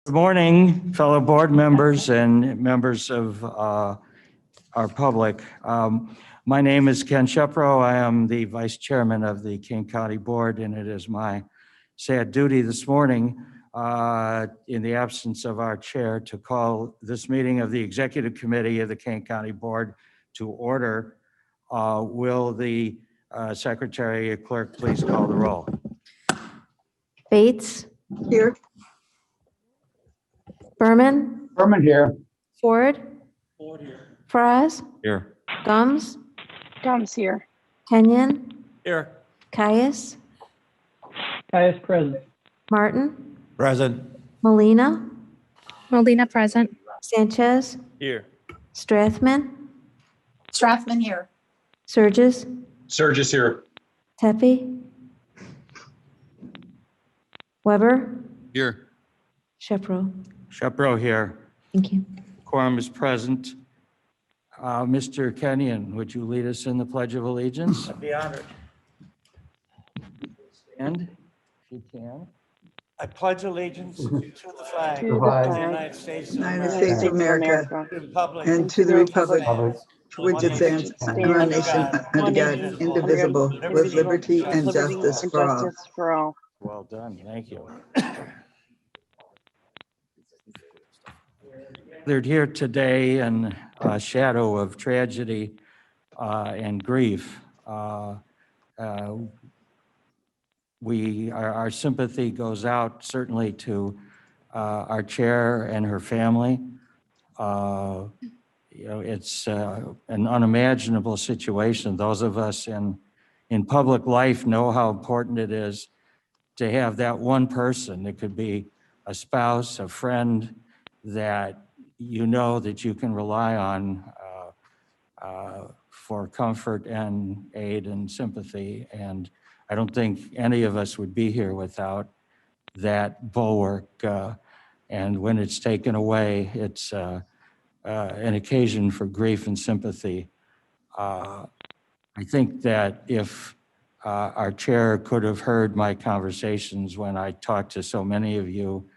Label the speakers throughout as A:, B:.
A: Good morning, fellow board members and members of our public. My name is Ken Shepro. I am the Vice Chairman of the King County Board, and it is my sad duty this morning, in the absence of our chair, to call this meeting of the Executive Committee of the King County Board to order. Will the Secretary Clerk please call the roll?
B: Bates.
C: Here.
B: Berman.
D: Berman here.
B: Ford. Fries.
A: Here.
B: Gums.
C: Dom's here.
B: Kenyon.
A: Here.
B: Caius.
D: Caius present.
B: Martin.
A: Present.
B: Molina.
E: Molina present.
B: Sanchez.
A: Here.
B: Strathman.
C: Strathman here.
B: Surges.
F: Surges here.
B: Tepe. Weber.
F: Here.
B: Shepro.
A: Shepro here.
B: Thank you.
A: Quorum is present. Mr. Kenyon, would you lead us in the Pledge of Allegiance? I'd be honored. And if you can.
G: I pledge allegiance to the flag
C: To
G: of
C: the
G: the
C: flag
G: United States of
C: United
G: America,
C: States of America,
G: to the republic
C: and to the republic
G: for
C: for which it stands, one nation, under God, indivisible, with liberty and justice for all.
A: Well done, thank you. Gathered here today in a shadow of tragedy and grief. Our sympathy goes out certainly to our chair and her family. It's an unimaginable situation. Those of us in public life know how important it is to have that one person. It could be a spouse, a friend, that you know that you can rely on for comfort and aid and sympathy. And I don't think any of us would be here without that bulwark. And when it's taken away, it's an occasion for grief and sympathy. I think that if our chair could have heard my conversations when I talked to so many of you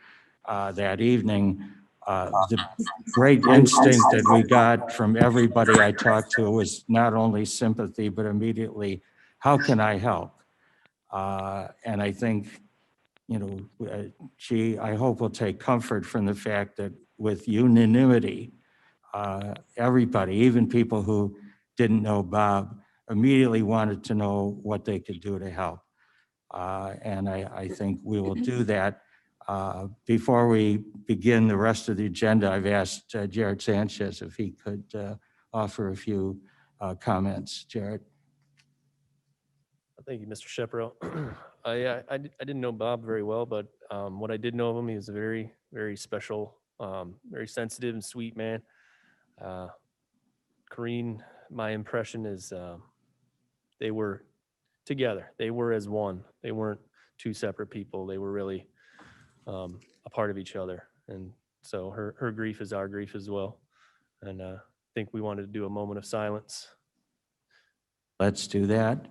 A: that evening, the great instinct that we got from everybody I talked to was not only sympathy, but immediately, how can I help? And I think, I hope will take comfort from the fact that with unanimity, everybody, even people who didn't know Bob, immediately wanted to know what they could do to help. And I think we will do that. Before we begin the rest of the agenda, I've asked Jared Sanchez if he could offer a few comments. Jared.
H: Thank you, Mr. Shepro. I didn't know Bob very well, but what I did know of him, he was a very, very special, very sensitive and sweet man. Corrine, my impression is they were together. They were as one. They weren't two separate people. They were really a part of each other. And so her grief is our grief as well. And I think we wanted to do a moment of silence.
A: Let's do that.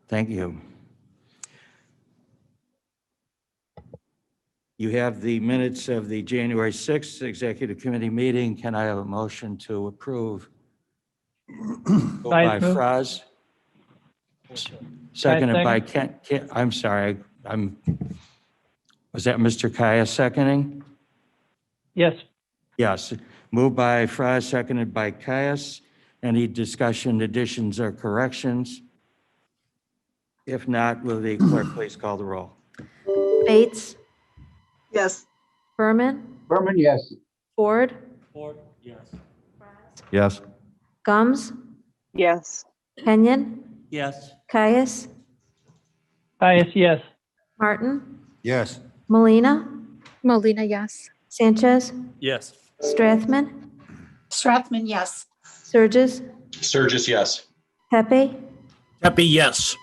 A: Thank you. You have the minutes of the January 6th Executive Committee meeting. Can I have a motion to approve? Moved by Fraz. Seconded by Ken. I'm sorry. Was that Mr. Caius seconding?
D: Yes.
A: Yes. Moved by Fraz, seconded by Caius. Any discussion, additions, or corrections? If not, will the clerk please call the roll?
B: Bates.
C: Yes.
B: Berman.
D: Berman, yes.
B: Ford.
G: Ford, yes.
A: Yes.
B: Gums.
C: Yes.
B: Kenyon.
G: Yes.
B: Caius.
D: Caius, yes.
B: Martin.
A: Yes.
B: Molina.
E: Molina, yes.
B: Sanchez.
H: Yes.
B: Strathman.
C: Strathman, yes.
B: Surges.
F: Surges, yes.
B: Tepe.
G: Happy, yes.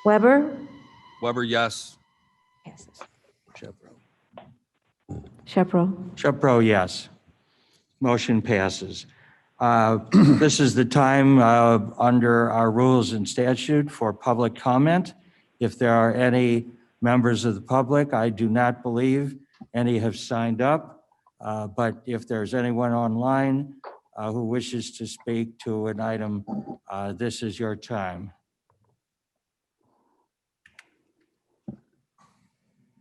B: Weber.
F: Weber, yes.
B: Passes. Shepro.
A: Shepro, yes. Motion passes. This is the time under our rules and statute for public comment. If there are any members of the public, I do not believe any have signed up. But if there's anyone online who wishes to speak to an item, this is your time.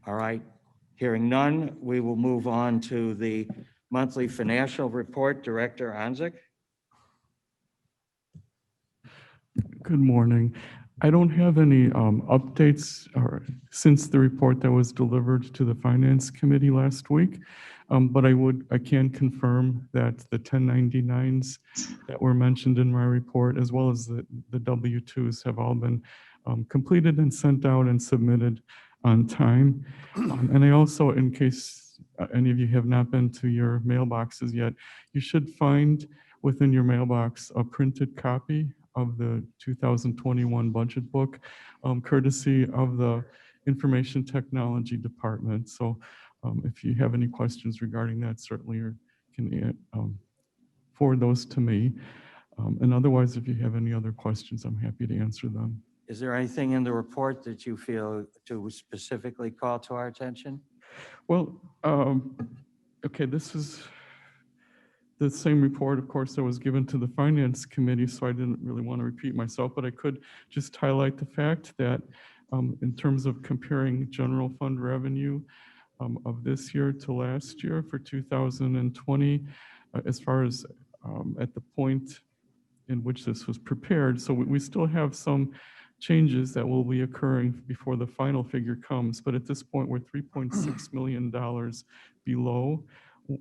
A: All right, hearing none, we will move on to the monthly financial report. Director Onzik.
I: Good morning. I don't have any updates since the report that was delivered to the Finance Committee last week, but I can confirm that the 1099s that were mentioned in my report, as well as the W-2s, have all been completed and sent out and submitted on time. And I also, in case any of you have not been to your mailboxes yet, you should find within your mailbox a printed copy of the 2021 budget book, courtesy of the Information Technology Department. So if you have any questions regarding that, certainly you can forward those to me. And otherwise, if you have any other questions, I'm happy to answer them.
A: Is there anything in the report that you feel to specifically call to our attention?
I: Well, okay, this is the same report, of course, that was given to the Finance Committee, so I didn't really want to repeat myself, but I could just highlight the fact that in terms of comparing general fund revenue of this year to last year for 2020, as far as at the point in which this was prepared. So we still have some changes that will be occurring before the final figure comes, but at this point, we're $3.6 million below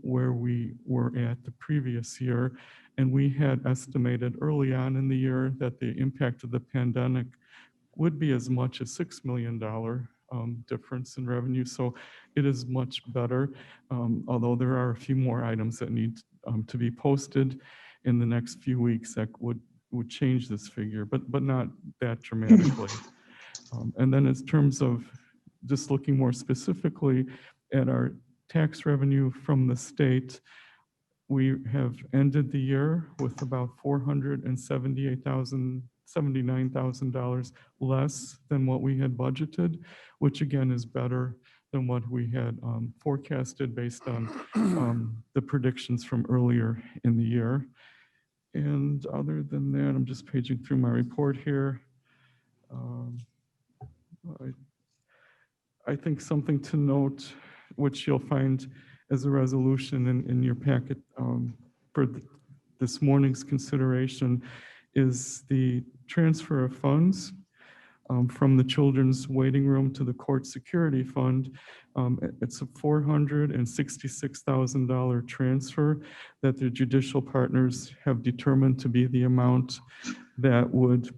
I: where we were at the previous year. And we had estimated early on in the year that the impact of the pandemic would be as much as $6 million difference in revenue. So it is much better, although there are a few more items that need to be posted in the next few weeks that would change this figure, but not that dramatically. And then in terms of just looking more specifically at our tax revenue from the state, we have ended the year with about $479,000 less than what we had budgeted, which again is better than what we had forecasted based on the predictions from earlier in the year. And other than that, I'm just paging through my report here. I think something to note, which you'll find as a resolution in your packet for this morning's consideration, is the transfer of funds from the Children's Waiting Room to the Court Security Fund. It's a $466,000 transfer that the judicial partners have determined to be the amount that would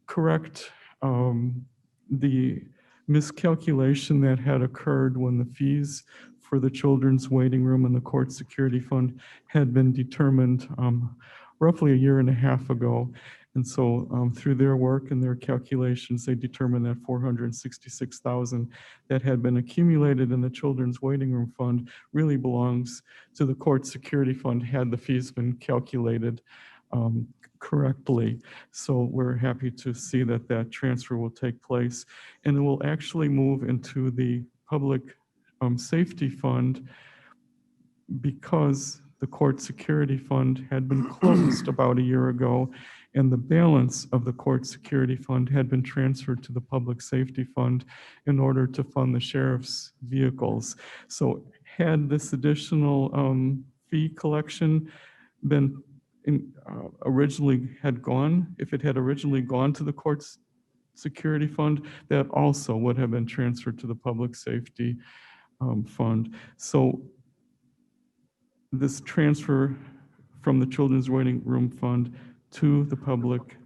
I: correct the miscalculation that had occurred when the fees for the Children's Waiting Room and the Court Security Fund had been determined roughly a year and a half ago. And so through their work and their calculations, they determined that $466,000 that had been accumulated in the Children's Waiting Room Fund really belongs to the Court Security Fund had the fees been calculated correctly. So we're happy to see that that transfer will take place, and it will actually move into the Public Safety Fund because the Court Security Fund had been closed about a year ago, and the balance of the Court Security Fund had been transferred to the Public Safety Fund in order to fund the sheriff's vehicles. So had this additional fee collection been originally had gone, if it had originally gone to the Court Security Fund, that also would have been transferred to the Public Safety Fund. So this transfer from the Children's Waiting Room Fund to the Public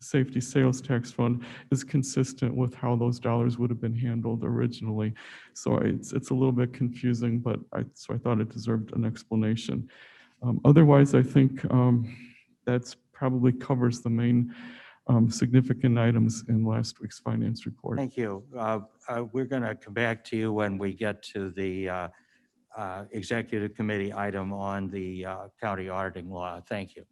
I: Safety Sales Tax Fund is consistent with how those dollars would have been handled originally. So it's a little bit confusing, but I thought it deserved an explanation. Otherwise, I think that's probably covers the main significant items in last week's finance report.
A: Thank you. We're going to come back to you when we get to the executive committee item on the county auditing law. Thank you.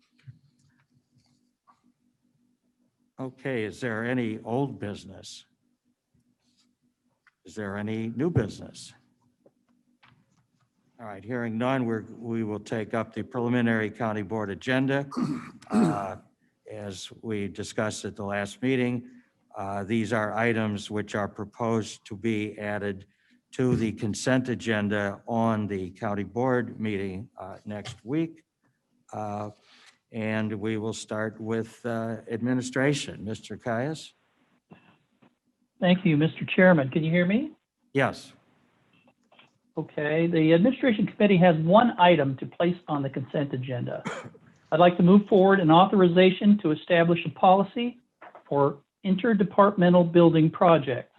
A: Okay, is there any old business? Is there any new business? All right, hearing none, we will take up the preliminary county board agenda. As we discussed at the last meeting, these are items which are proposed to be added to the consent agenda on the county board meeting next week. And we will start with administration. Mr. Caius?
D: Thank you, Mr. Chairman. Can you hear me?
A: Yes.
D: Okay, the Administration Committee has one item to place on the consent agenda. I'd like to move forward an authorization to establish a policy for Inter-Departmental building projects.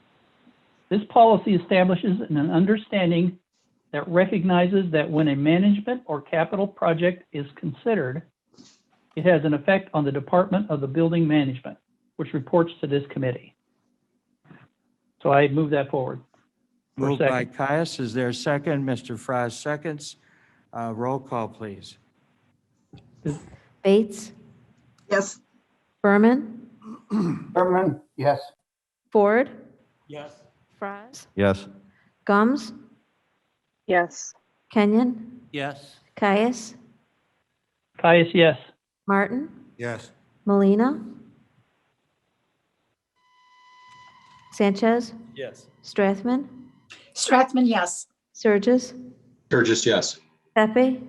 D: This policy establishes an understanding that recognizes that when a management or capital project is considered, it has an effect on the Department of the Building Management, which reports to this committee. So I move that forward.
A: Moved by Caius. Is there a second? Mr. Fry seconds. Roll call, please.
B: Bates,
C: Yes.
B: Berman,
J: Berman, yes.
B: Ford,
G: Yes.
B: Fries,
J: Yes.
B: Gums,
K: yes,
B: Kenyon,
G: Yes.
B: Caius,
D: Caius, yes.
B: Martin,
J: Yes.
B: Molina, Sanchez,
H: Yes.
B: Strathman,
L: Strathman, yes.
B: Surges,
F: Sturgis, yes.
B: Pepe,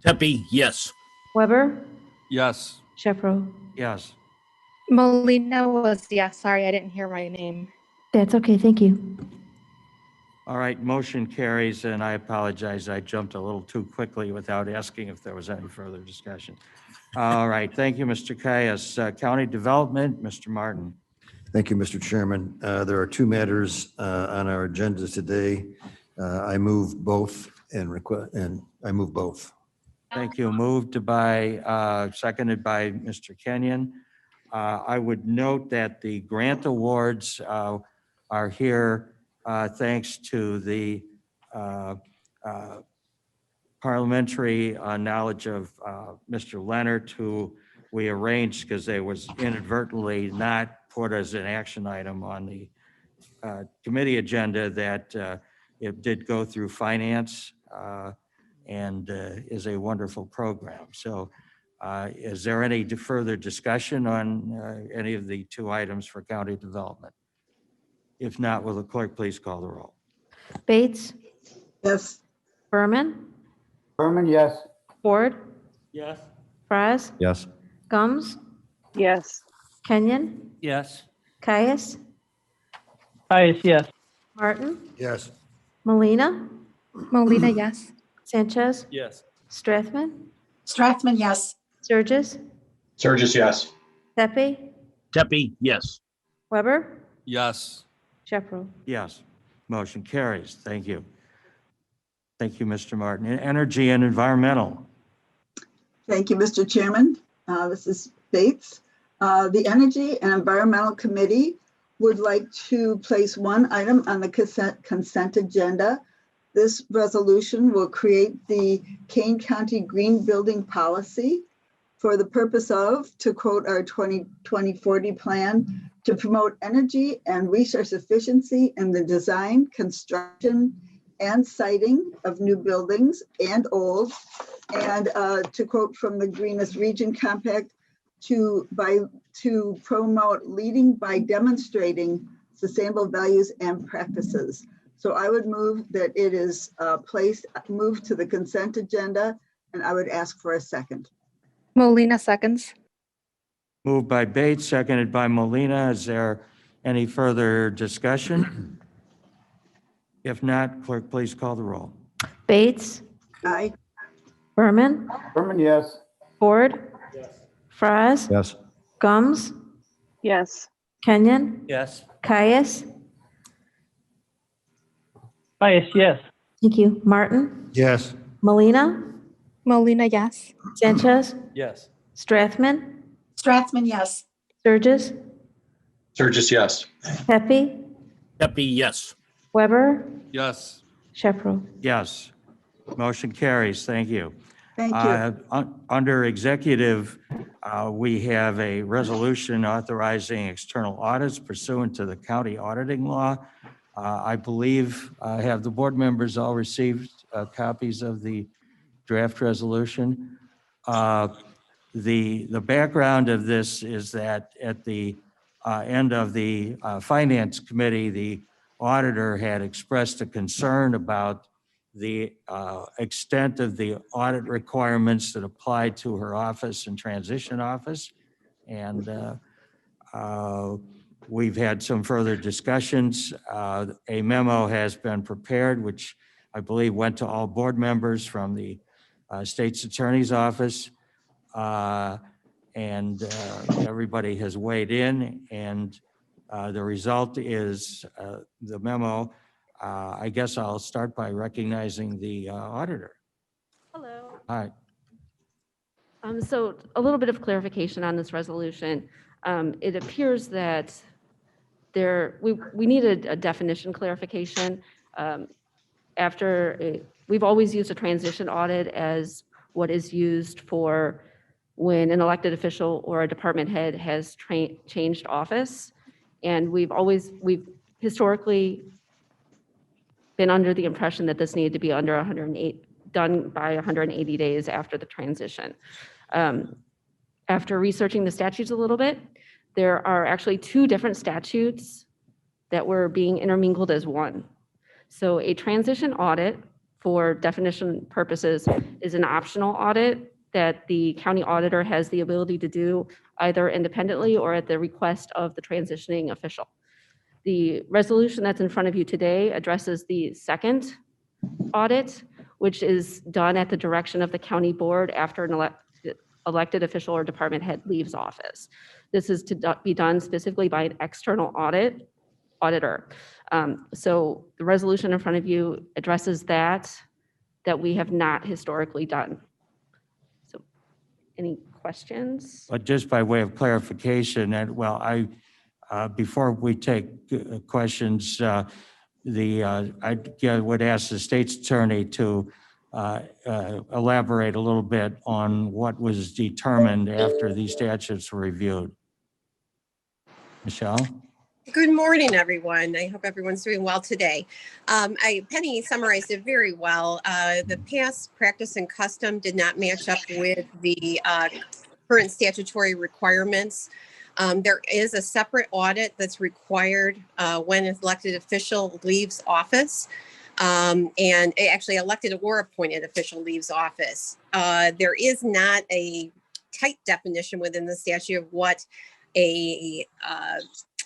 G: Pepe, yes.
B: Weber,
J: Yes.
B: Shepro.
A: Yes.
E: Molina was yes. Sorry, I didn't hear my name.
B: That's okay, thank you.
A: All right, motion carries, and I apologize, I jumped a little too quickly without asking if there was any further discussion. All right, thank you, Mr. Caius. County Development, Mr. Martin.
M: Thank you, Mr. Chairman. There are two matters on our agenda today. I move both and I move both.
A: Thank you. Moved by, seconded by Mr. Kenyon. I would note that the grant awards are here thanks to the parliamentary knowledge of Mr. Leonard, who we arranged because they was inadvertently not put as an action item on the committee agenda, that it did go through finance and is a wonderful program. So is there any further discussion on any of the two items for county development? If not, will the clerk please call the roll?
B: Bates,
C: Yes.
B: Berman,
J: Berman, yes.
B: Ford,
G: Yes.
B: Fries,
M: Yes.
B: Gums,
K: yes,
B: Kenyon,
G: Yes.
B: Caius,
D: Caius, yes.
B: Martin,
M: Yes.
B: Molina,
E: Molina, yes.
B: Sanchez,
H: Yes.
B: Strathman,
L: Strathman, yes.
B: Surges,
F: Sturgis, yes.
B: Pepe,
G: Pepe, yes.
B: Weber,
J: Yes.
B: Shepro.
A: Yes, motion carries. Thank you. Thank you, Mr. Martin. Energy and Environmental.
C: Thank you, Mr. Chairman. This is Bates. The Energy and Environmental Committee would like to place one item on the consent agenda. This resolution will create the Kane County Green Building Policy for the purpose of, to quote our 2040 plan, to promote energy and resource efficiency in the design, construction, and siting of new buildings and old, and to quote from the Greenest Region Compact, to promote leading by demonstrating sustainable values and practices. So I would move that it is moved to the consent agenda, and I would ask for a second.
E: Molina seconds.
A: Moved by Bates, seconded by Molina. Is there any further discussion? If not, clerk, please call the roll.
B: Bates,
C: Aye.
B: Berman,
J: Berman, yes.
B: Ford, Fries,
M: Yes.
B: Gums,
K: yes,
B: Kenyon,
G: Yes.
B: Caius,
D: Caius, yes.
B: thank you, Martin,
M: Yes.
B: Molina,
E: Molina, yes.
B: Sanchez,
H: Yes.
B: Strathman,
L: Strathman, yes.
B: Surges,
F: Sturgis, yes.
B: Pepe,
G: Pepe, yes.
B: Weber,
J: Yes.
B: Shepro.
A: Yes, Motion carries. Thank you.
C: Thank you.
A: Under executive, we have a resolution authorizing external audits pursuant to the county auditing law. I believe, have the board members all received copies of the draft resolution? The background of this is that at the end of the Finance Committee, the auditor had expressed a concern about the extent of the audit requirements that apply to her office and transition office. And we've had some further discussions. A memo has been prepared, which I believe went to all board members from the State's Attorney's Office. And everybody has weighed in, and the result is the memo. I guess I'll start by recognizing the auditor.
N: Hello.
A: Hi.
N: So a little bit of clarification on this resolution. It appears that we needed a definition clarification. We've always used a transition audit as what is used for when an elected official or a department head has changed office. And we've historically been under the impression that this needed to be done by 180 days after the transition. After researching the statutes a little bit, there are actually two different statutes that were being intermingled as one. So a transition audit, for definition purposes, is an optional audit that the county auditor has the ability to do either independently or at the request of the transitioning official. The resolution that's in front of you today addresses the second audit, which is done at the direction of the county board after an elected official or department head leaves office. This is to be done specifically by an external auditor. So the resolution in front of you addresses that we have not historically done. So any questions?
A: But just by way of clarification, and well, before we take questions, I would ask the state's attorney to elaborate a little bit on what was determined after these statutes were reviewed. Michelle?
O: Good morning, everyone. I hope everyone's doing well today. Penny summarized it very well. The past practice and custom did not match up with the current statutory requirements. There is a separate audit that's required when an elected official leaves office, and actually elected or appointed official leaves office. There is not a tight definition within the statute of what a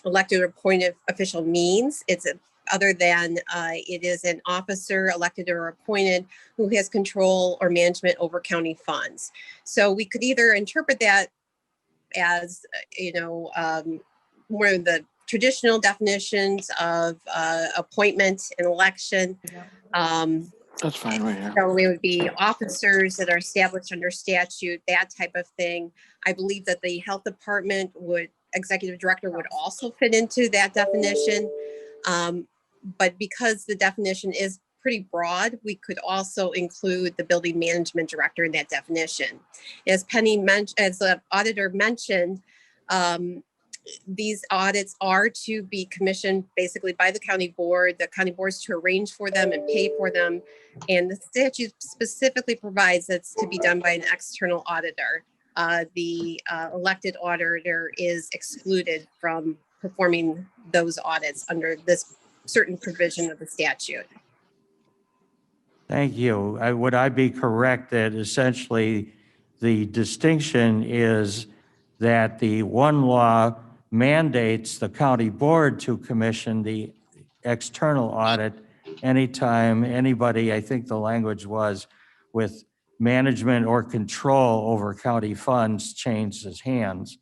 O: elected or appointed official means. It's other than it is an officer elected or appointed who has control or management over county funds. So we could either interpret that as, one of the traditional definitions of appointment and election.
J: That's fine right here.
O: So it would be officers that are established under statute, that type of thing. I believe that the health department executive director would also fit into that definition. But because the definition is pretty broad, we could also include the building management director in that definition. As Penny mentioned, as the auditor mentioned, these audits are to be commissioned basically by the county board. The county board is to arrange for them and pay for them. And the statute specifically provides that's to be done by an external auditor. The elected auditor is excluded from performing those audits under this certain provision of the statute.
A: Thank you. Would I be correct that essentially the distinction is that the one law mandates the county board to commission the external audit anytime anybody, I think the language was, with management or control over county funds changes hands,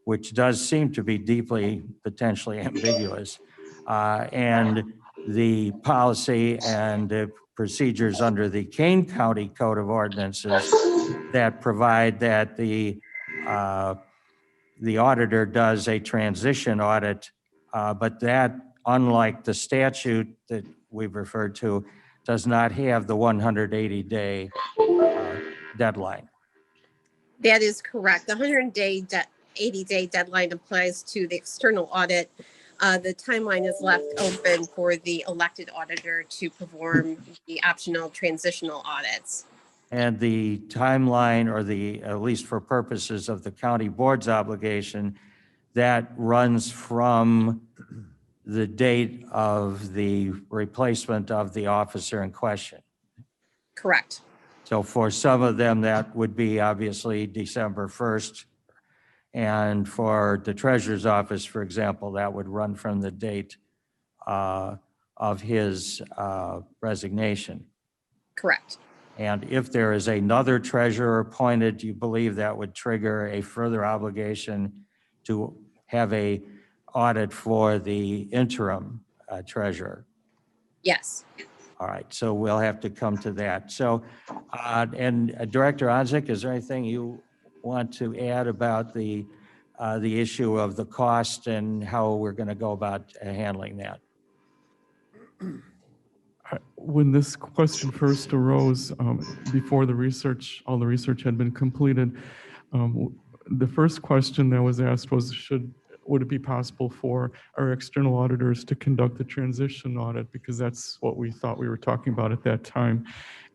A: which does seem to be deeply potentially ambiguous. And the policy and the procedures under the Kane County Code of Ordinances that provide that the auditor does a transition audit, but that, unlike the statute that we've referred to, does not have the 180-day deadline.
O: That is correct. The 80-day deadline applies to the external audit. The timeline is left open for the elected auditor to perform the optional transitional audits.
A: And the timeline, or at least for purposes of the county board's obligation, that runs from the date of the replacement of the officer in question.
O: Correct.
A: So for some of them, that would be obviously December 1st. And for the treasurer's office, for example, that would run from the date of his resignation.
O: Correct.
A: And if there is another treasurer appointed, do you believe that would trigger a further obligation to have a audit for the interim treasurer?
O: Yes.
A: All right, so we'll have to come to that. So, and Director Onzik, is there anything you want to add about the issue of the cost and how we're going to go about handling that?
I: When this question first arose, before all the research had been completed, the first question that was asked was, would it be possible for our external auditors to conduct the transition audit? Because that's what we thought we were talking about at that time.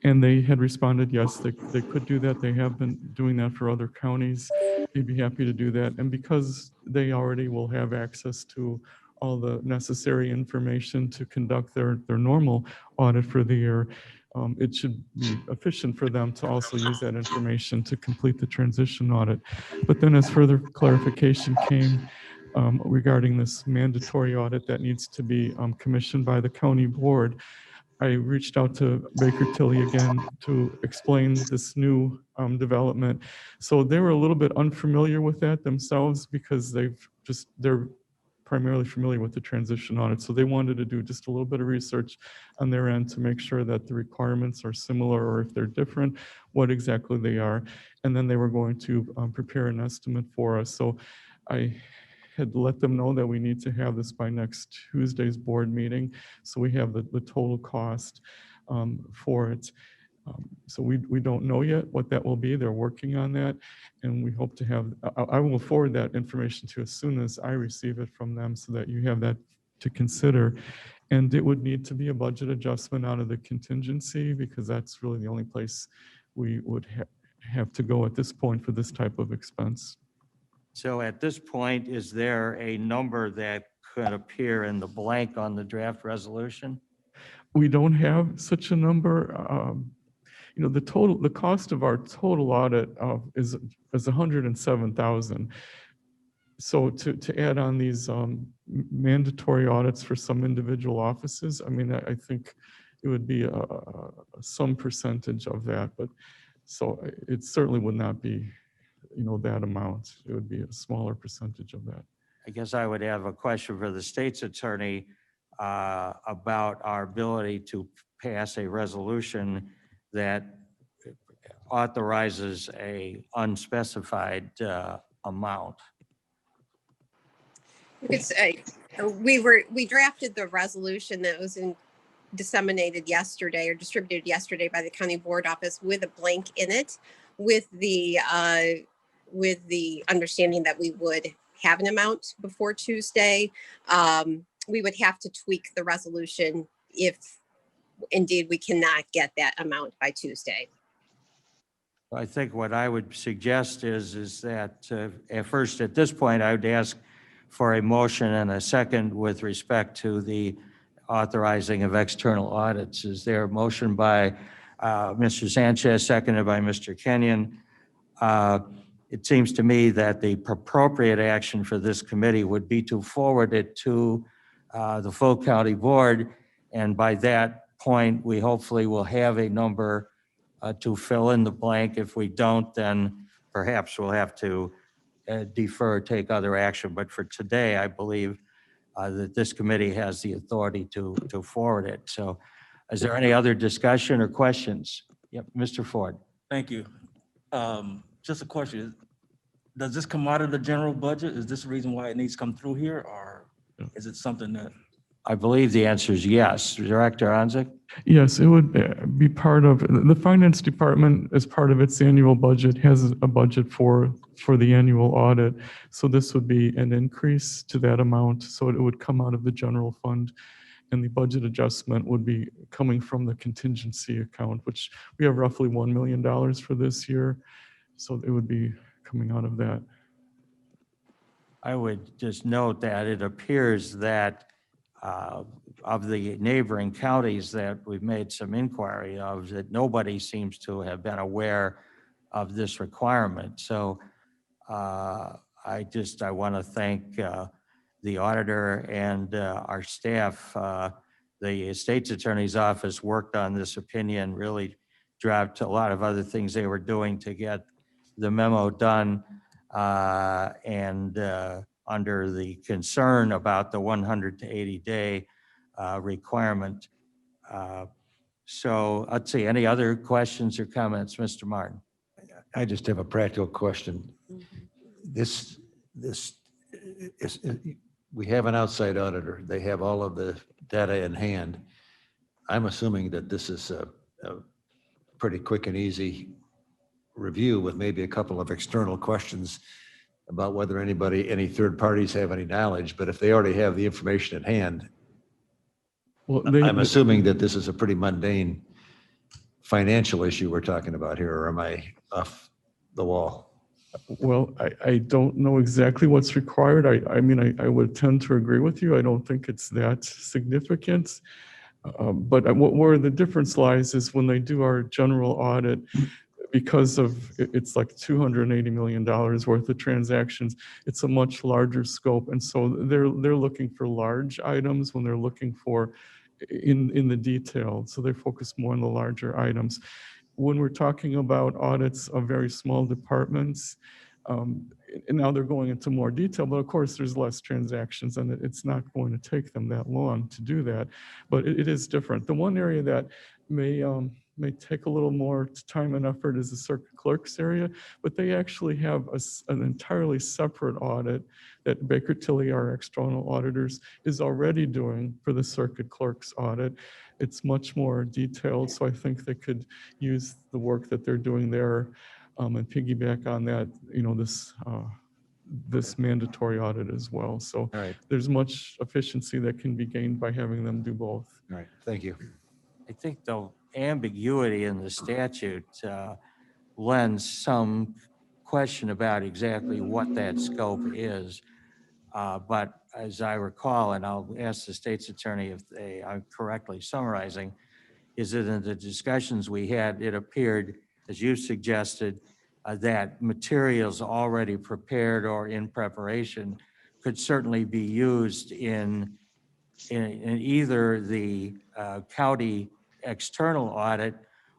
I: And they had responded, yes, they could do that. They have been doing that for other counties. They'd be happy to do that. And because they already will have access to all the necessary information to conduct their normal audit for the year, it should be efficient for them to also use that information to complete the transition audit. But then as further clarification came regarding this mandatory audit that needs to be commissioned by the county board, I reached out to Baker Tilly again to explain this new development. So they were a little bit unfamiliar with that themselves because they're primarily familiar with the transition audit. So they wanted to do just a little bit of research on their end to make sure that the requirements are similar, or if they're different, what exactly they are. And then they were going to prepare an estimate for us. So I had let them know that we need to have this by next Tuesday's board meeting. So we have the total cost for it. So we don't know yet what that will be. They're working on that, and we hope to have, I will forward that information to you as soon as I receive it from them so that you have that to consider. And it would need to be a budget adjustment out of the contingency, because that's really the only place we would have to go at this point for this type of expense.
A: So at this point, is there a number that could appear in the blank on the draft resolution?
I: We don't have such a number. The cost of our total audit is 107,000. So to add on these mandatory audits for some individual offices, I mean, I think it would be some percentage of that, but so it certainly would not be, that amount. It would be a smaller percentage of that.
A: I guess I would have a question for the state's attorney about our ability to pass a resolution that authorizes a unspecified amount.
O: We drafted the resolution that was disseminated yesterday or distributed yesterday by the county board office with a blank in it, with the understanding that we would have an amount before Tuesday. We would have to tweak the resolution if indeed we cannot get that amount by Tuesday.
A: I think what I would suggest is that at this point, I would ask for a motion and a second with respect to the authorizing of external audits. Is there a motion by Mr. Sanchez, seconded by Mr. Kenyon? It seems to me that the appropriate action for this committee would be to forward it to the full county board. And by that point, we hopefully will have a number to fill in the blank. If we don't, then perhaps we'll have to defer, take other action. But for today, I believe that this committee has the authority to forward it. So is there any other discussion or questions? Yep, Mr. Ford.
G: Thank you. Just a question. Does this come out of the general budget? Is this the reason why it needs to come through here, or is it something that
A: I believe the answer is yes. Director Onzik?
I: Yes, it would be part of, the finance department, as part of its annual budget, has a budget for the annual audit. So this would be an increase to that amount. So it would come out of the general fund. And the budget adjustment would be coming from the contingency account, which we have roughly $1 million for this year. So it would be coming out of that.
A: I would just note that it appears that of the neighboring counties that we've made some inquiry of, that nobody seems to have been aware of this requirement. So I want to thank the auditor and our staff. The state's attorney's office worked on this opinion, really dropped a lot of other things they were doing to get the memo done. Under the concern about the 100 to 80 day requirement. So let's see, any other questions or comments, Mr. Martin?
M: I just have a practical question. We have an outside auditor. They have all of the data in hand. I'm assuming that this is a pretty quick and easy review with maybe a couple of external questions about whether any third parties have any knowledge, but if they already have the information at hand,
I: Well,
M: I'm assuming that this is a pretty mundane financial issue we're talking about here, or am I off the wall?
I: Well, I don't know exactly what's required. I mean, I would tend to agree with you. I don't think it's that significant. But where the difference lies is when they do our general audit, because of it's like $280 million worth of transactions, it's a much larger scope. And so they're looking for large items when they're looking for in the detail. So they focus more on the larger items. When we're talking about audits of very small departments, and now they're going into more detail, but of course there's less transactions and it's not going to take them that long to do that. But it is different. The one area that may take a little more time and effort is the circuit clerks area, but they actually have an entirely separate audit that Baker Tilly, our external auditors, is already doing for the circuit clerks audit. It's much more detailed, so I think they could use the work that they're doing there and piggyback on that, this mandatory audit as well. So there's much efficiency that can be gained by having them do both.
M: All right, thank you.
A: I think the ambiguity in the statute lends some question about exactly what that scope is. But as I recall, and I'll ask the state's attorney if they are correctly summarizing, is that in the discussions we had, it appeared, as you suggested, that materials already prepared or in preparation could certainly be used in either the county external audit,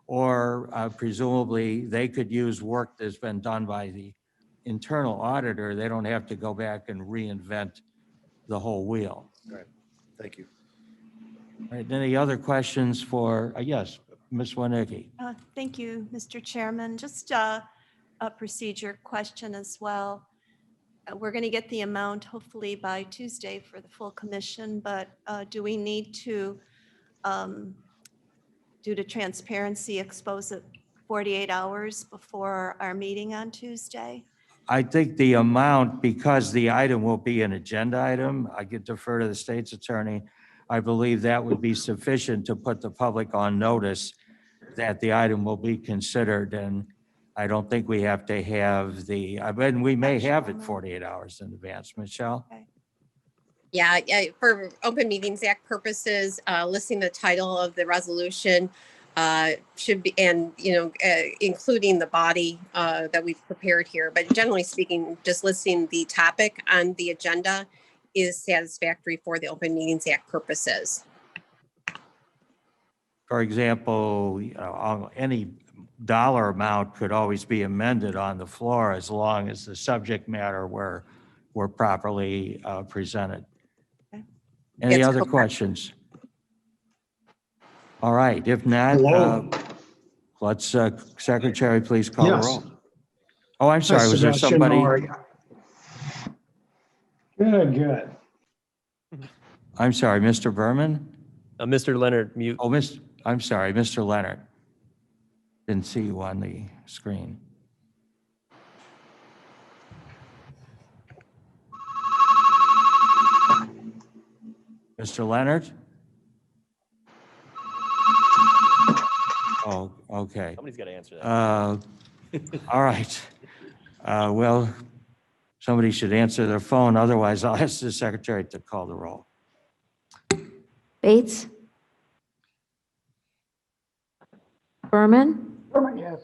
A: or presumably they could use work that's been done by the internal auditor. They don't have to go back and reinvent the whole wheel.
M: All right, thank you.
A: All right, any other questions for, yes, Ms. Winicky?
P: Thank you, Mr. Chairman. Just a procedure question as well. We're going to get the amount hopefully by Tuesday for the full commission, but do we need to, due to transparency, expose it 48 hours before our meeting on Tuesday?
A: I think the amount, because the item will be an agenda item, I could defer to the state's attorney. I believe that would be sufficient to put the public on notice that the item will be considered, and I don't think we have to have we may have it 48 hours in advance. Michelle?
P: Okay.
O: Yeah, for Open Meetings Act purposes, listing the title of the resolution should be, and including the body that we've prepared here. But generally speaking, just listing the topic on the agenda is satisfactory for the Open Meetings Act purposes.
A: For example, any dollar amount could always be amended on the floor as long as the subject matter were properly presented.
P: Okay.
A: Any
O: It's
A: other
O: correct.
A: questions? All right, if not, let's, Secretary, please call the roll. Oh, I'm sorry, was there somebody?
Q: Good.
A: I'm sorry, Mr. Berman?
H: Mr. Leonard, mute.
A: Oh, I'm sorry, Mr. Leonard. Didn't see you on the screen. Mr. Leonard? Oh, okay.
H: Somebody's got to answer that.
A: All right. Well, somebody should answer their phone. Otherwise, I'll ask the secretary to call the roll.
B: Bates? Berman?
L: Berman, yes.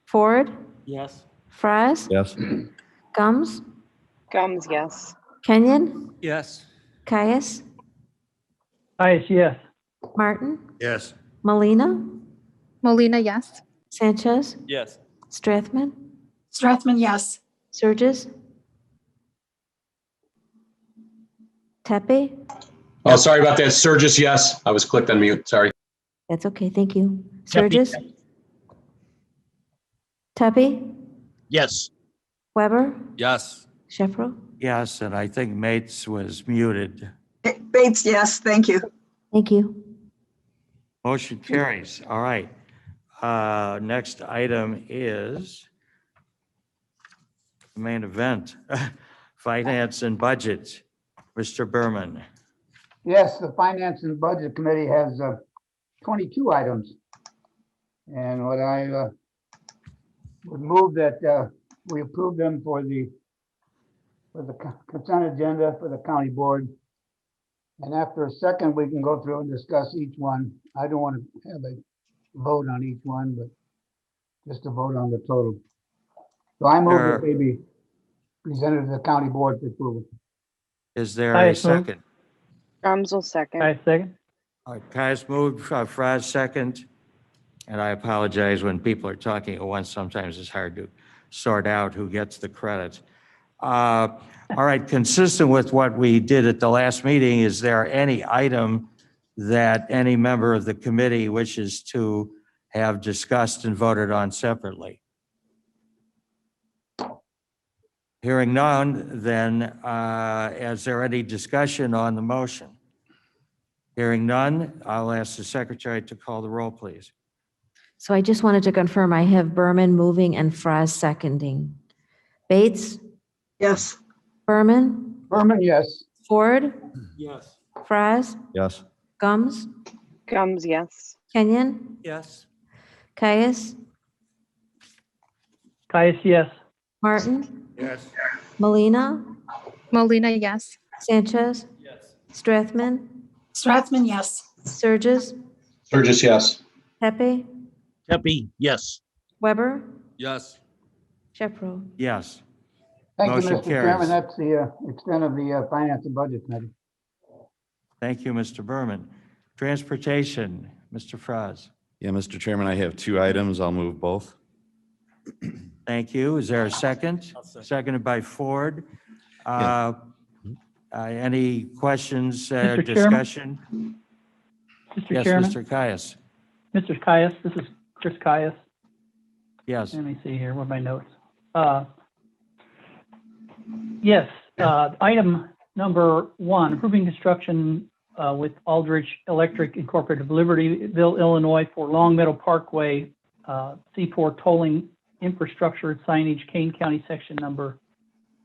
B: Ford?
H: Yes.
B: Fries?
M: Yes.
B: Gums?
K: Gums, yes.
B: Kenyon?
G: Yes.
B: Caius?
D: Caius, yes.
B: Martin?
M: Yes.
B: Molina?
E: Molina, yes.
B: Sanchez?
H: Yes.
B: Strathman?
L: Strathman, yes.
B: Surges? Tepe?
F: Oh, sorry about that. Surges, yes. I was clicked on mute. Sorry.
B: That's okay, thank you.
G: Tepe,
B: Surges? Tepe?
G: Yes.
B: Weber?
G: Yes.
B: Sheffro?
A: Yes, and I think Mates was muted.
C: Bates, yes, thank you.
B: Thank you.
A: Motion carries. All right. Next item is the main event, Finance and Budget. Mr. Berman.
Q: Yes, the Finance and Budget Committee has 22 items. And what I would move that we approve them for the consent agenda for the county board. And after a second, we can go through and discuss each one. I don't want to have a vote on each one, but just a vote on the total. So I move that they be presented to the county board for approval.
A: Is there a
D: Caius moved.
A: second?
K: Gums will second.
D: Caius, second.
A: All right, Caius moved, Fraz second. And I apologize when people are talking at once. Sometimes it's hard to sort out who gets the credit. All right, consistent with what we did at the last meeting, is there any item that any member of the committee wishes to have discussed and voted on separately? Hearing none, then is there any discussion on the motion? Hearing none, I'll ask the secretary to call the roll, please.
B: So I just wanted to confirm, I have Berman moving and Fraz seconding. Bates?
C: Yes.
B: Berman?
Q: Berman, yes.
B: Ford?
G: Yes.
B: Fraz?
M: Yes.
B: Gums?
K: Gums, yes.
B: Kenyon?
G: Yes.
B: Caius?
D: Caius, yes.
B: Martin?
G: Yes.
B: Molina?
E: Molina, yes.
B: Sanchez?
H: Yes.
B: Strathman?
L: Strathman, yes.
B: Surges?
F: Surges, yes.
B: Pepe?
G: Tepe, yes.
B: Weber?
G: Yes.
B: Sheffro?
A: Yes.
Q: Thank you,
A: Motion
Q: Mr. Chairman.
A: carries.
Q: That's the extent of the Finance and Budget Committee.
A: Thank you, Mr. Berman. Transportation, Mr. Fraz.
R: Yeah, Mr. Chairman, I have two items. I'll move both.
A: Thank you. Is there a second?
H: I'll second.
A: Seconded by Ford.
R: Yeah.
A: Any questions,
D: Mr. Chairman?
A: discussion?
D: Mr.
A: Yes,
D: Chairman,
A: Mr. Caius.
D: Mr. Caius, this is Chris Caius.
A: Yes.
D: Let me see here, what are my notes? Yes, item number 1, approving construction with Aldrich Electric Incorporated of Libertyville, Illinois for Long Meadow Parkway, C4 tolling infrastructure signage, Kane County section number,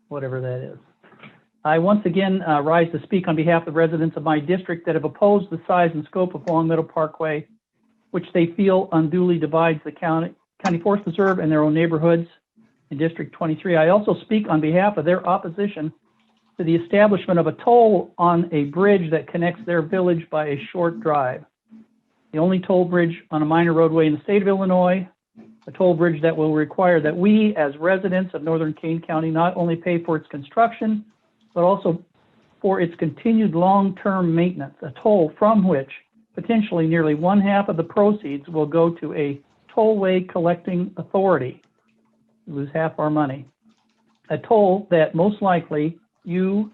D: whatever that is. I once again rise to speak on behalf of residents of my district that have opposed the size and scope of Long Meadow Parkway, which they feel unduly divides the county forest preserve and their own neighborhoods in District 23. I also speak on behalf of their opposition to the establishment of a toll on a bridge that connects their village by a short drive. The only toll bridge on a minor roadway in the state of Illinois, a toll bridge that will require that we as residents of Northern Kane County not only pay for its construction, but also for its continued long-term maintenance, a toll from which potentially nearly 1/2 of the proceeds will go to a tollway collecting authority. We lose half our money. A toll that most likely you,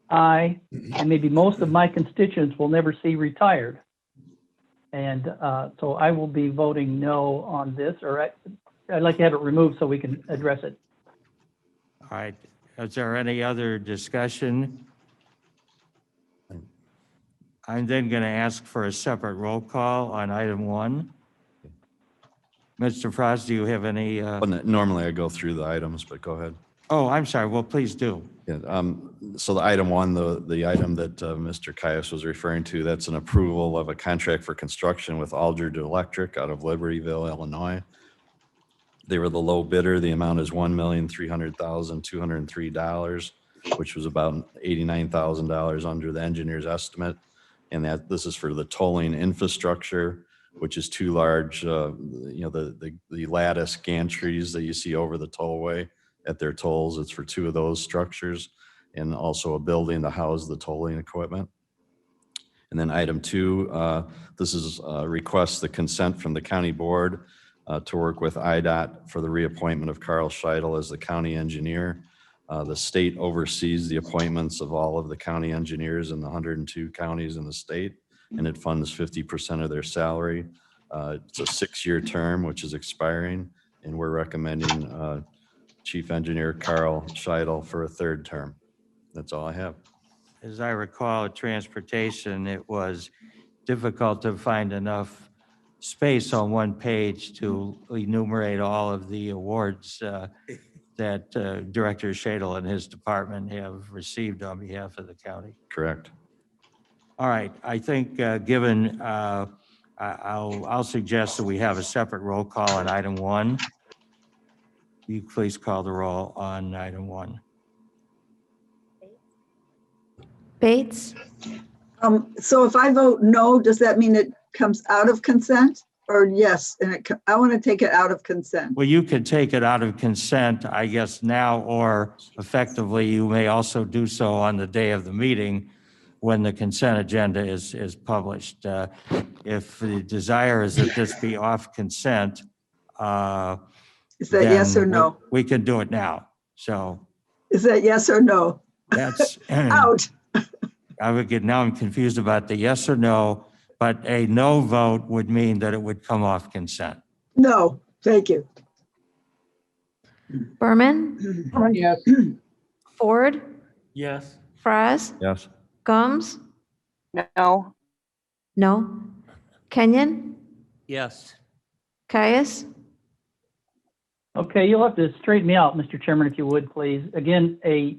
D: I, and maybe most of my constituents will never see retired. And so I will be voting no on this, or I'd like to have it removed so we can address it.
A: All right. Is there any other discussion? I'm then going to ask for a separate roll call on item 1. Mr. Frost, do you have any?
R: Normally I go through the items, but go ahead.
A: Oh, I'm sorry. Well, please do.
R: Yeah, so the item 1, the item that Mr. Caius was referring to, that's an approval of a contract for construction with Aldridge Electric out of Libertyville, Illinois. They were the low bidder. The amount is $1,300,203, which was about $89,000 under the engineer's estimate. And that this is for the tolling infrastructure, which is 2 large, the lattice gantries that you see over the tollway at their tolls. It's for 2 of those structures, and also a building to house the tolling equipment. And then item 2, this is request the consent from the county board to work with IDOT for the reappointment of Carl Scheidel as the county engineer. The state oversees the appointments of all of the county engineers in the 102 counties in the state, and it funds 50% of their salary. It's a 6-year term, which is expiring, and we're recommending Chief Engineer Carl Scheidel for a 3rd term. That's all I have.
A: As I recall, at transportation, it was difficult to find enough space on one page to enumerate all of the awards that Director Scheidel and his department have received on behalf of the county.
R: Correct.
A: All right, I think given, I'll suggest that we have a separate roll call on item 1. Will you please call the roll on item 1?
B: Bates,
C: So if I vote no, does that mean it comes out of consent, or yes? And I want to take it out of consent.
A: Well, you could take it out of consent, I guess, now, or effectively, you may also do so on the day of the meeting when the consent agenda is published. If the desire is that this be off consent,
C: Is that yes or
A: then
C: no?
A: we can do it now. So
C: Is that yes or no?
A: that's,
C: Out.
A: now I'm confused about the yes or no, but a no vote would mean that it would come off consent.
C: No, thank you.
B: Berman,
Q: Yes.
B: Ford,
G: Yes.
B: Fraz,
R: Yes.
B: Gums,
K: No.
B: no. Kenyon,
G: Yes.
B: Caius,
D: Okay, you'll have to straighten me out, Mr. Chairman, if you would, please. Again, a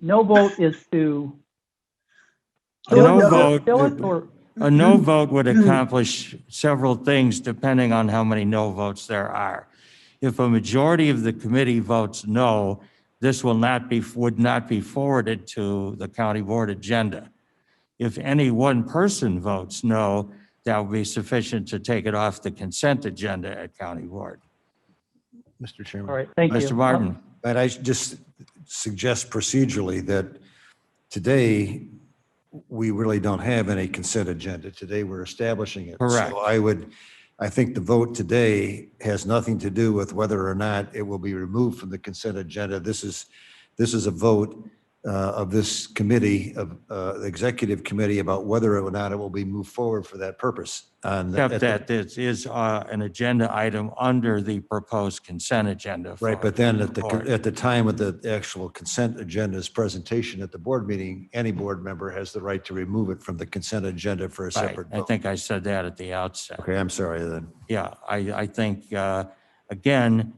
D: no vote is to.
A: A no vote.
D: Fill it or,
A: A no vote would accomplish several things depending on how many no votes there are. If a majority of the committee votes no, this would not be forwarded to the county board agenda. If any one person votes no, that would be sufficient to take it off the consent agenda at county board.
M: Mr. Chairman.
D: all right, thank you.
A: Mr. Martin,
M: But I just suggest procedurally that today, we really don't have any consent agenda. Today, we're establishing it.
A: Correct.
M: So I think the vote today has nothing to do with whether or not it will be removed from the consent agenda. This is a vote of this committee, of the executive committee, about whether or not it will be moved forward for that purpose.
A: except that this is an agenda item under the proposed consent agenda.
M: Right, but then
A: for board.
M: at the time of the actual consent agenda's presentation at the board meeting, any board member has the right to remove it from the consent agenda for a
A: Right,
M: separate
A: I
M: vote.
A: think I said that at the outset.
M: Okay, I'm sorry then.
A: Yeah, I think, again,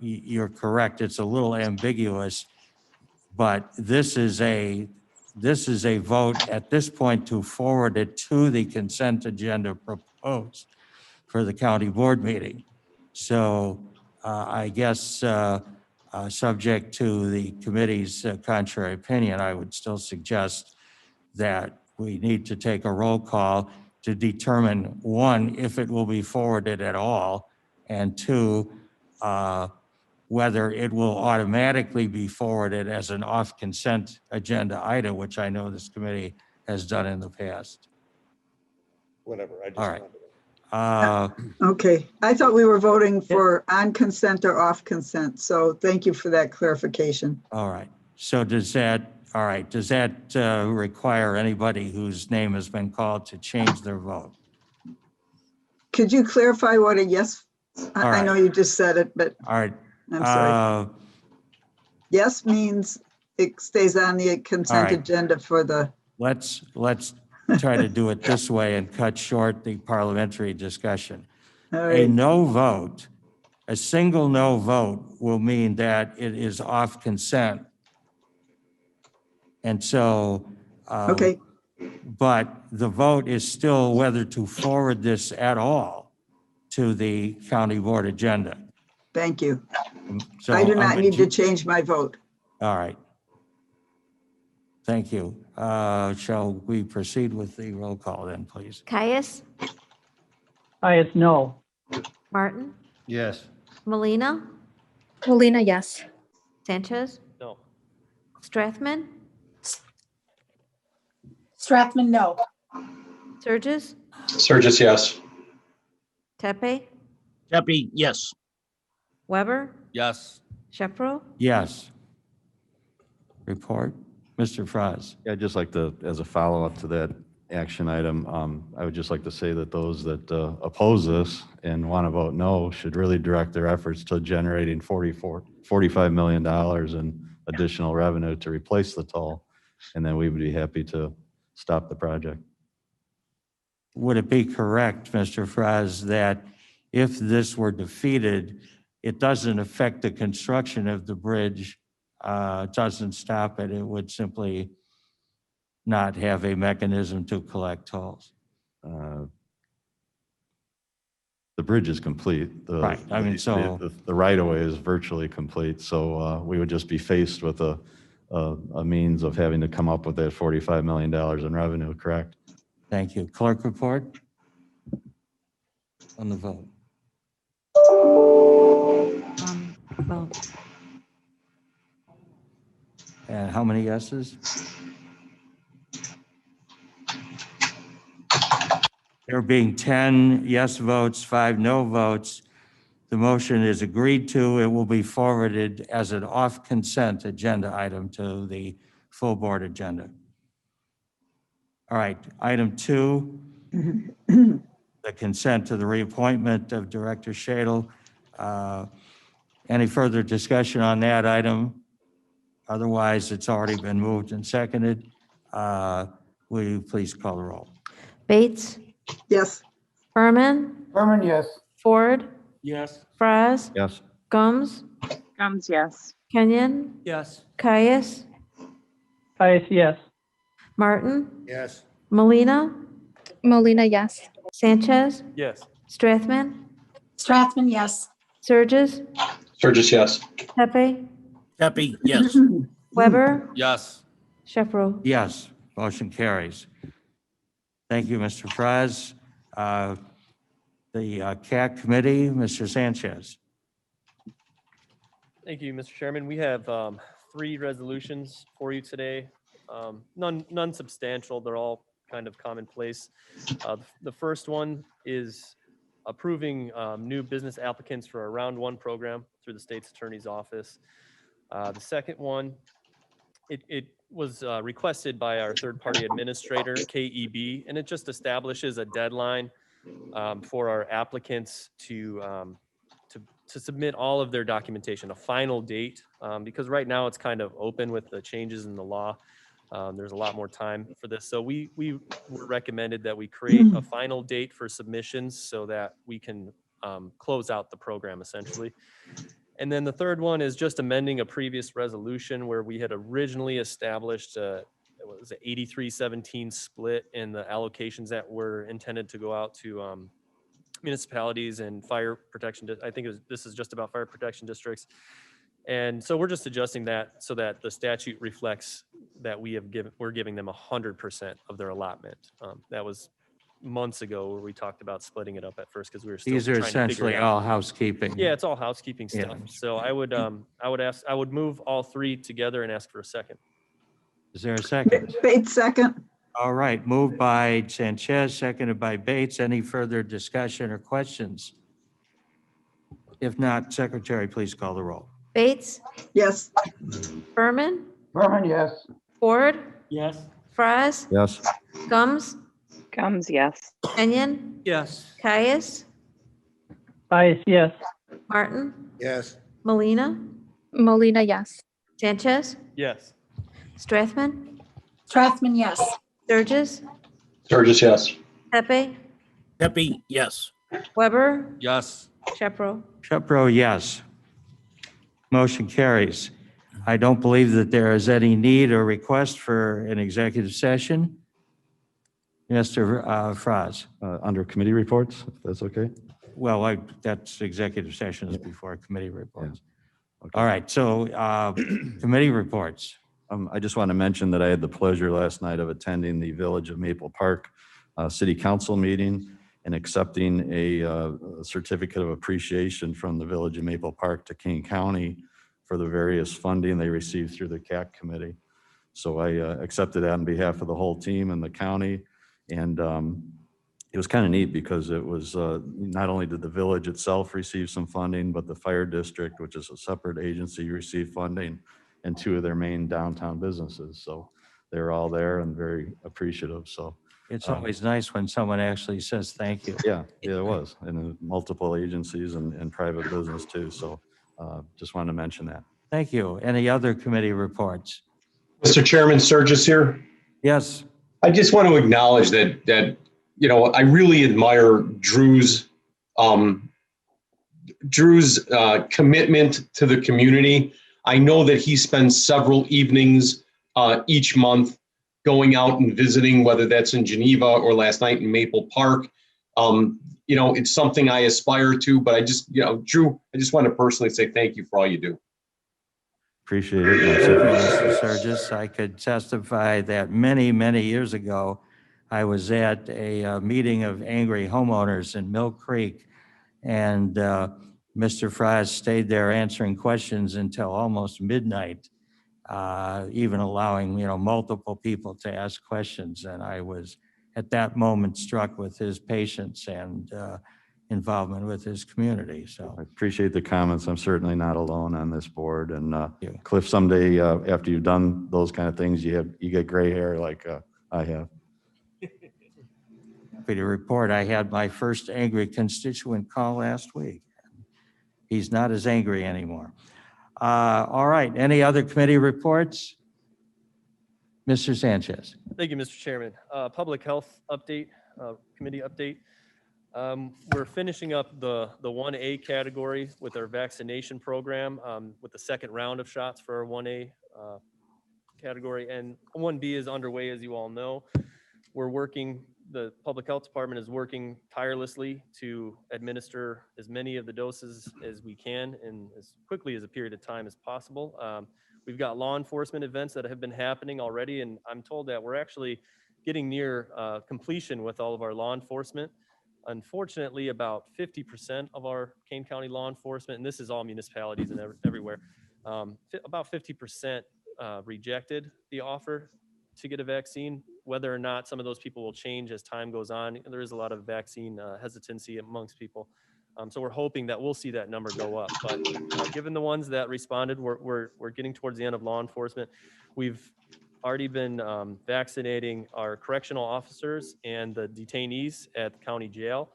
A: you're correct. It's a little ambiguous, but this is a vote at this point to forward it to the consent agenda proposed for the county board meeting. So I guess subject to the committee's contrary opinion, I would still suggest that we need to take a roll call to determine, 1, if it will be forwarded at all, and 2, whether it will automatically be forwarded as an off consent agenda item, which I know this committee has done in the past.
M: Whatever.
A: All right.
C: Okay, I thought we were voting for on consent or off consent, so thank you for that clarification.
A: All right. So does that require anybody whose name has been called to change their vote?
C: Could you clarify what a yes,
A: All
C: I
A: right.
C: know you just said it, but
A: All right.
C: I'm sorry. Yes means it stays on the consent
A: right.
C: agenda for the,
A: Let's try to do it this way and cut short the parliamentary discussion.
C: All
A: A
C: right,
A: no vote, a single no vote will mean that it is off consent. And so,
C: okay,
A: but the vote is still whether to forward this at all to the county board agenda.
C: thank you.
A: So
C: I do
A: I'm
C: not need to change my vote.
A: All right. Thank you. Shall we proceed with the roll call then, please?
B: Caius,
D: Caius, no.
B: Martin,
M: Yes.
B: Molina,
E: Molina, yes.
B: Sanchez,
H: No.
B: Strathman,
L: Strathman, no.
B: Surges,
F: Surges, yes.
B: Tepe,
S: Tepe, yes.
B: Weber,
G: Yes.
B: Shepro.
A: Yes. Report, Mr. Franz.
R: Yeah, I'd just like to, as a follow-up to that action item, I would just like to say that those that oppose this and want to vote no should really direct their efforts to generating $45 million in additional revenue to replace the toll. And then we would be happy to stop the project.
A: Would it be correct, Mr. Franz, that if this were defeated, it doesn't affect the construction of the bridge, it doesn't stop it, it would simply not have a mechanism to collect tolls?
R: The bridge is complete. The-
A: Right, I mean, so-
R: The right-of-way is virtually complete, so we would just be faced with a means of having to come up with that $45 million in revenue, correct?
A: Thank you. Clerk report on the vote.
B: Well,
A: And how many yeses? There being 10 yes votes, 5 no votes, the motion is agreed to. It will be forwarded as an off consent agenda item to the full board agenda. All right, item 2, the consent to the reappointment of Director Shadle. Any further discussion on that item? Otherwise, it's already been moved and seconded. Will you please call the roll?
B: Bates,
C: Yes,
B: Berman,
Q: Berman, yes.
B: Ford,
G: Yes.
B: Fraz,
R: Yes.
B: Gums,
K: Gums, yes.
B: Kenyon,
G: Yes.
B: Caius,
D: Caius, yes.
B: Martin,
M: Yes.
B: Molina,
E: Molina, yes.
B: Sanchez,
H: Yes.
B: Strathman,
L: Strathman, yes.
B: Surges,
F: Surges, yes.
B: Tepe,
S: Tepe, yes.
B: Weber,
G: Yes.
B: Shepro.
A: Yes, motion carries. Thank you, Mr. Fraz. The CAC committee, Mr. Sanchez.
H: Thank you, Mr. Chairman. We have 3 resolutions for you today. None substantial. They're all kind of commonplace. The first one is approving new business applicants for a round 1 program through the state's attorney's office. The second one, it was requested by our third-party administrator, KEB, and it just establishes a deadline for our applicants to submit all of their documentation, a final date, because right now it's kind of open with the changes in the law. There's a lot more time for this. So we were recommended that we create a final date for submissions so that we can close out the program essentially. And then the third one is just amending a previous resolution where we had originally established it was an 83-17 split in the allocations that were intended to go out to municipalities and fire protection. I think this is just about fire protection districts. And so we're just adjusting that so that the statute reflects that we're giving them 100% of their allotment. That was months ago where we talked about splitting it up at first because we were still
A: These are
H: trying to figure
A: essentially
H: it out.
A: all housekeeping.
H: Yeah, it's all housekeeping
A: Yeah.
H: stuff. So I would move all 3 together and ask for a second.
A: Is there a second?
C: Bates, second.
A: All right, moved by Sanchez, seconded by Bates. Any further discussion or questions? If not, Secretary, please call the roll.
B: Bates,
C: Yes,
B: Berman,
Q: Berman, yes.
B: Ford,
G: Yes.
B: Fraz,
R: Yes.
B: Gums,
K: Gums, yes.
B: Kenyon,
G: Yes.
B: Caius,
D: Caius, yes.
B: Martin,
M: Yes.
B: Molina,
E: Molina, yes.
B: Sanchez,
H: Yes.
B: Strathman,
L: Strathman, yes.
B: Surges,
F: Sturgis, yes.
N: Pepe,
S: Pepe, yes.
N: Weber,
G: Yes.
N: Shepro.
A: Shepro, yes. Motion carries. I don't believe that there is any need or request for an executive session. Mr. Franz.
R: Under committee reports, if that's okay.
A: Well, that's executive sessions before committee reports.
R: Okay.
A: All right, so committee reports.
R: I just want to mention that I had the pleasure last night of attending the Village of Maple Park City Council meeting and accepting a certificate of appreciation from the Village of Maple Park to King County for the various funding they received through the CAC committee. So I accepted that on behalf of the whole team and the county. And it was kind of neat because it was not only did the village itself receive some funding, but the fire district, which is a separate agency, received funding and two of their main downtown businesses. So they're all there and very appreciative. So
A: It's always nice when someone actually says thank you.
R: yeah, it was. And multiple agencies and private business too. So just wanted to mention that.
A: Thank you. Any other committee reports?
F: Mr. Chairman, Sturgis here.
A: Yes.
F: I just want to acknowledge that you know, I really admire Drew's commitment to the community. I know that he spends several evenings each month going out and visiting, whether that's in Geneva or last night in Maple Park. You know, it's something I aspire to, but I just, you know, Drew, I just want to personally say thank you for all you do.
R: Appreciate it.
A: Mr. Sturgis, I could testify that many, many years ago, I was at a meeting of angry homeowners in Mill Creek, and Mr. Fries stayed there answering questions until almost midnight, even allowing, you know, multiple people to ask questions. And I was at that moment struck with his patience and involvement with his community. So
R: I appreciate the comments. I'm certainly not alone on this board. And
A: you.
R: Cliff, someday after you've done those kind of things, you get gray hair like I have.
A: Happy to report I had my first angry constituent call last week. He's not as angry anymore. All right, any other committee reports? Mr. Sanchez.
H: Thank you, Mr. Chairman. Public health update, committee update. We're finishing up the 1A category with our vaccination program with the second round of shots for our 1A category, and 1B is underway, as you all know. We're working, the Public Health Department is working tirelessly to administer as many of the doses as we can in as quickly as a period of time as possible. We've got law enforcement events that have been happening already, and I'm told that we're actually getting near completion with all of our law enforcement. Unfortunately, about 50% of our Kane County law enforcement, and this is all municipalities and everywhere, about 50% rejected the offer to get a vaccine. Whether or not some of those people will change as time goes on, there is a lot of vaccine hesitancy amongst people. So we're hoping that we'll see that number go up. But given the ones that responded, we're getting towards the end of law enforcement. We've already been vaccinating our correctional officers and the detainees at the county jail.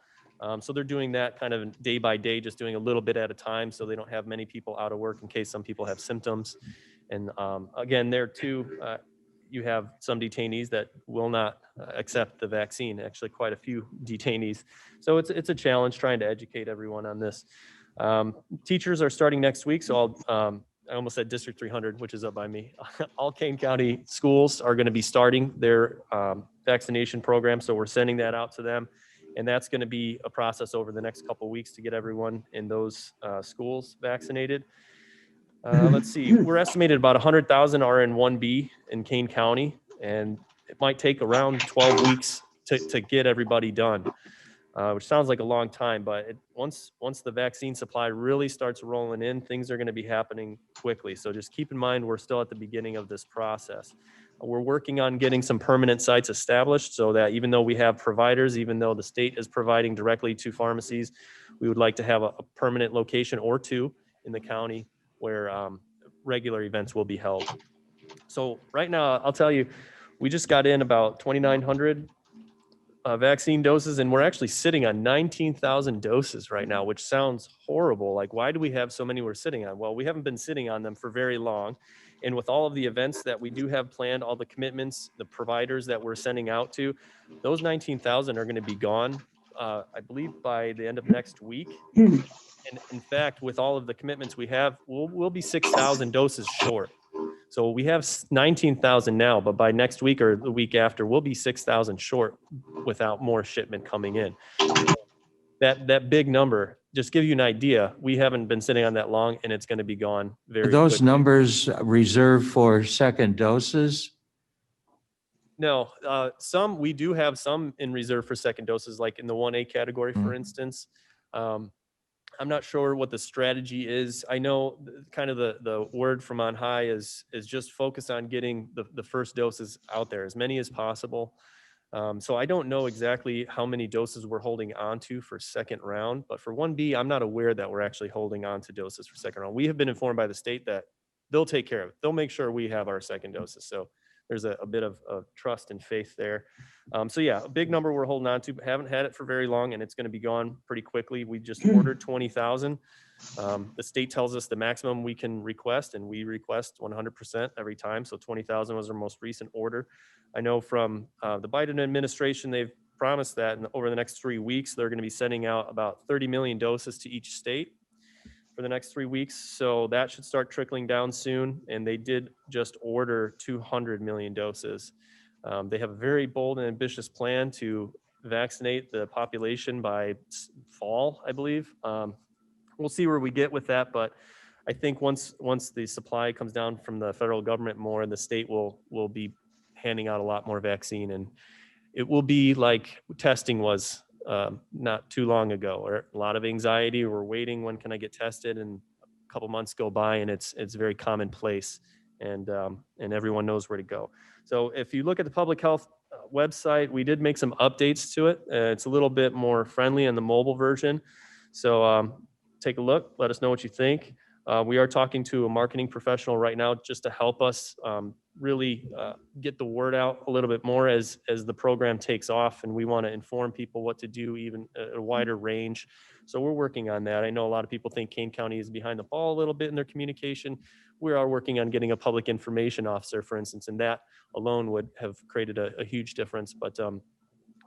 H: So they're doing that kind of day by day, just doing a little bit at a time so they don't have many people out of work in case some people have symptoms. And again, there too, you have some detainees that will not accept the vaccine, actually quite a few detainees. So it's a challenge trying to educate everyone on this. Teachers are starting next week, so I almost said District 300, which is up by me. All Kane County schools are going to be starting their vaccination program, so we're sending that out to them. And that's going to be a process over the next couple of weeks to get everyone in those schools vaccinated. Let's see, we're estimated about 100,000 are in 1B in Kane County, and it might take around 12 weeks to get everybody done, which sounds like a long time, but once the vaccine supply really starts rolling in, things are going to be happening quickly. So just keep in mind, we're still at the beginning of this process. We're working on getting some permanent sites established so that even though we have providers, even though the state is providing directly to pharmacies, we would like to have a permanent location or two in the county where regular events will be held. So right now, I'll tell you, we just got in about 2,900 vaccine doses, and we're actually sitting on 19,000 doses right now, which sounds horrible. Like, why do we have so many we're sitting on? Well, we haven't been sitting on them for very long. And with all of the events that we do have planned, all the commitments, the providers that we're sending out to, those 19,000 are going to be gone, I believe, by the end of next week. And in fact, with all of the commitments we have, we'll be 6,000 doses short. So we have 19,000 now, but by next week or the week after, we'll be 6,000 short without more shipment coming in. That big number, just give you an idea, we haven't been sitting on that long, and it's going to be gone very
A: Are those
H: quickly.
A: numbers reserved for second doses?
H: No, we do have some in reserve for second doses, like in the 1A category, for instance. I'm not sure what the strategy is. I know kind of the word from on high is just focus on getting the first doses out there, as many as possible. So I don't know exactly how many doses we're holding on to for second round, but for 1B, I'm not aware that we're actually holding on to doses for second round. We have been informed by the state that they'll take care of it. They'll make sure we have our second doses. So there's a bit of trust and faith there. So yeah, a big number we're holding on to, but haven't had it for very long, and it's going to be gone pretty quickly. We just ordered 20,000. The state tells us the maximum we can request, and we request 100% every time. So 20,000 was our most recent order. I know from the Biden administration, they've promised that over the next 3 weeks, they're going to be sending out about 30 million doses to each state for the next 3 weeks. So that should start trickling down soon. And they did just order 200 million doses. They have a very bold and ambitious plan to vaccinate the population by fall, I believe. We'll see where we get with that, but I think once the supply comes down from the federal government more, the state will be handing out a lot more vaccine, and it will be like testing was not too long ago, or a lot of anxiety. We're waiting, when can I get tested? And a couple months go by, and it's very commonplace, and everyone knows where to go. So if you look at the public health website, we did make some updates to it. It's a little bit more friendly in the mobile version. So take a look, let us know what you think. We are talking to a marketing professional right now just to help us really get the word out a little bit more as the program takes off, and we want to inform people what to do, even at a wider range. So we're working on that. I know a lot of people think Kane County is behind the ball a little bit in their communication. We are working on getting a public information officer, for instance, and that alone would have created a huge difference. But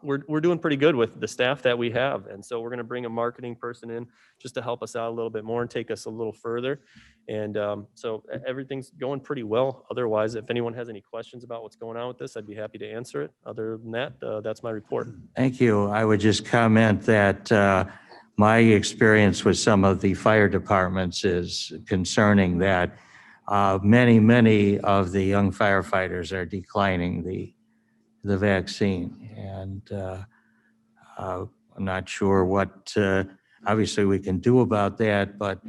H: we're doing pretty good with the staff that we have. And so we're going to bring a marketing person in just to help us out a little bit more and take us a little further. And so everything's going pretty well. Otherwise, if anyone has any questions about what's going on with this, I'd be happy to answer it. Other than that, that's my report.
A: Thank you. I would just comment that my experience with some of the fire departments is concerning that many of the young firefighters are declining the vaccine. And I'm not sure what obviously we can do about that, but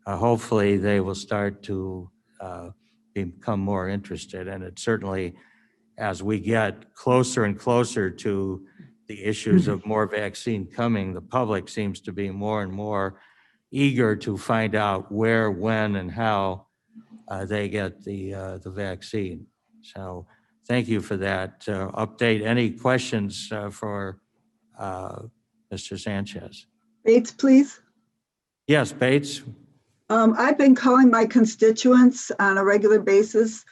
A: hopefully they will start to become more interested. And it certainly, as we get closer and closer to the issues of more vaccine coming, the public seems to be more and more eager to find out where, when, and how they get the vaccine. So thank you for that update. Any questions for Mr. Sanchez?
C: Bates, please.
A: Yes, Bates.
C: I've been calling my constituents on a regular basis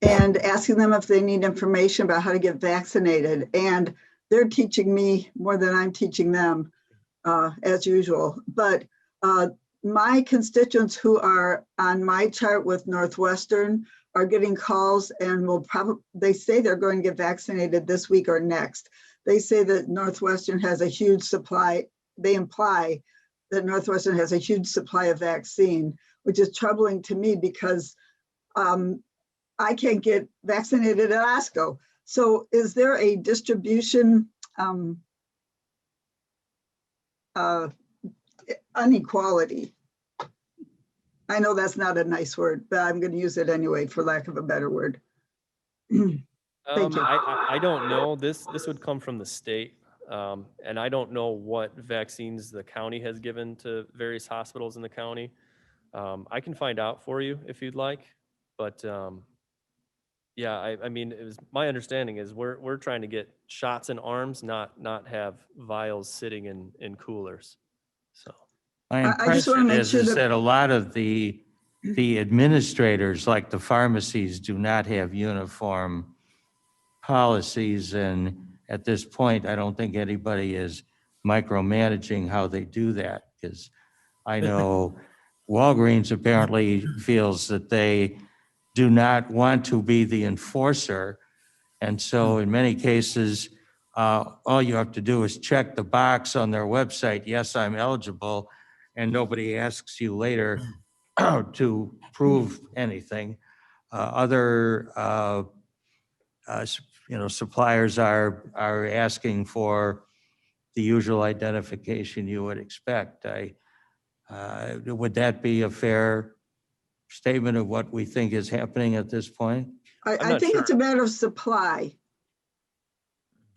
C: and asking them if they need information about how to get vaccinated. And they're teaching me more than I'm teaching them, as usual. But my constituents who are on my chart with Northwestern are getting calls and they say they're going to get vaccinated this week or next. They say that Northwestern has a huge supply. They imply that Northwestern has a huge supply of vaccine, which is troubling to me because I can't get vaccinated at OSCO. So is there a distribution inequality? I know that's not a nice word, but I'm going to use it anyway, for lack of a better word. Thank you.
H: I don't know. This would come from the state. And I don't know what vaccines the county has given to various hospitals in the county. I can find out for you if you'd like, but yeah, I mean, my understanding is we're trying to get shots in arms, not have vials sitting in coolers. So
A: My
C: I just want to
A: impression
C: make
A: is
C: sure
A: that a lot of the the administrators, like the pharmacies, do not have uniform policies. And at this point, I don't think anybody is micromanaging how they do that, because I know Walgreens apparently feels that they do not want to be the enforcer. And so in many cases, all you have to do is check the box on their website, yes, I'm eligible, and nobody asks you later to prove anything. Other suppliers are asking for the usual identification you would expect. Would that be a fair statement of what we think is happening at this point?
C: I think it's a matter of supply.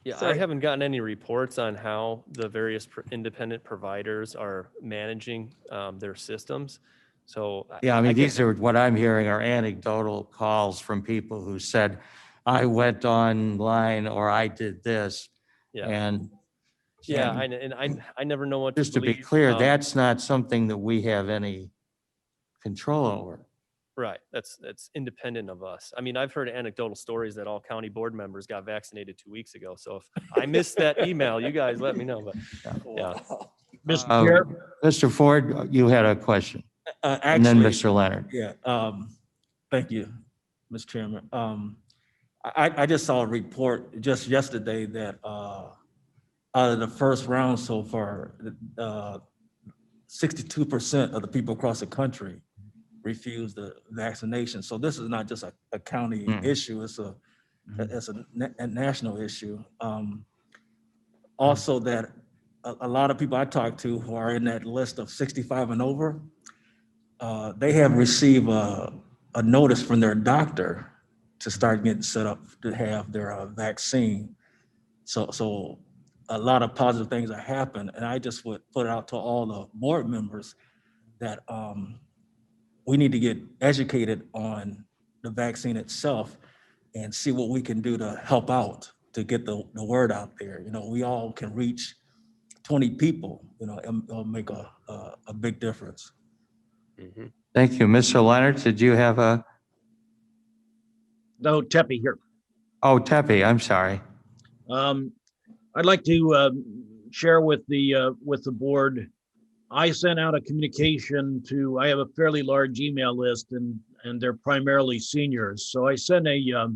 H: Yeah, I
C: Sorry.
H: haven't gotten any reports on how the various independent providers are managing their systems. So
A: Yeah, I mean,
H: can't-
A: these are, what I'm hearing are anecdotal calls from people who said, I went online or I did this.
H: Yeah.
A: And
H: Yeah,
A: and
H: I never know what
A: just to be
H: believe.
A: clear, that's not something that we have any control over.
H: Right. That's independent of us. I mean, I've heard anecdotal stories that all county board members got vaccinated 2 weeks ago. So if I missed that email, you guys let me know. But yeah.
T: Mr. Chair,
A: Mr. Ford, you had a question. And then
T: actually,
A: Mr. Leonard.
T: yeah, thank you, Mr. Chairman. I just saw a report just yesterday that out of the first round so far, 62% of the people across the country refused the vaccination. So this is not just a county issue, it's a national issue. Also that a lot of people I talk to who are in that list of 65 and over, they have received a notice from their doctor to start getting set up to have their vaccine. So a lot of positive things are happening. And I just would put it out to all the board members that we need to get educated on the vaccine itself and see what we can do to help out to get the word out there. You know, we all can reach 20 people, you know, it'll make a big difference.
A: Thank you. Mr. Leonard, did you have a?
S: No, Tepe here.
A: Oh, Tepe, I'm sorry.
S: I'd like to share with the board. I sent out a communication to, I have a fairly large email list and they're primarily seniors. So I sent a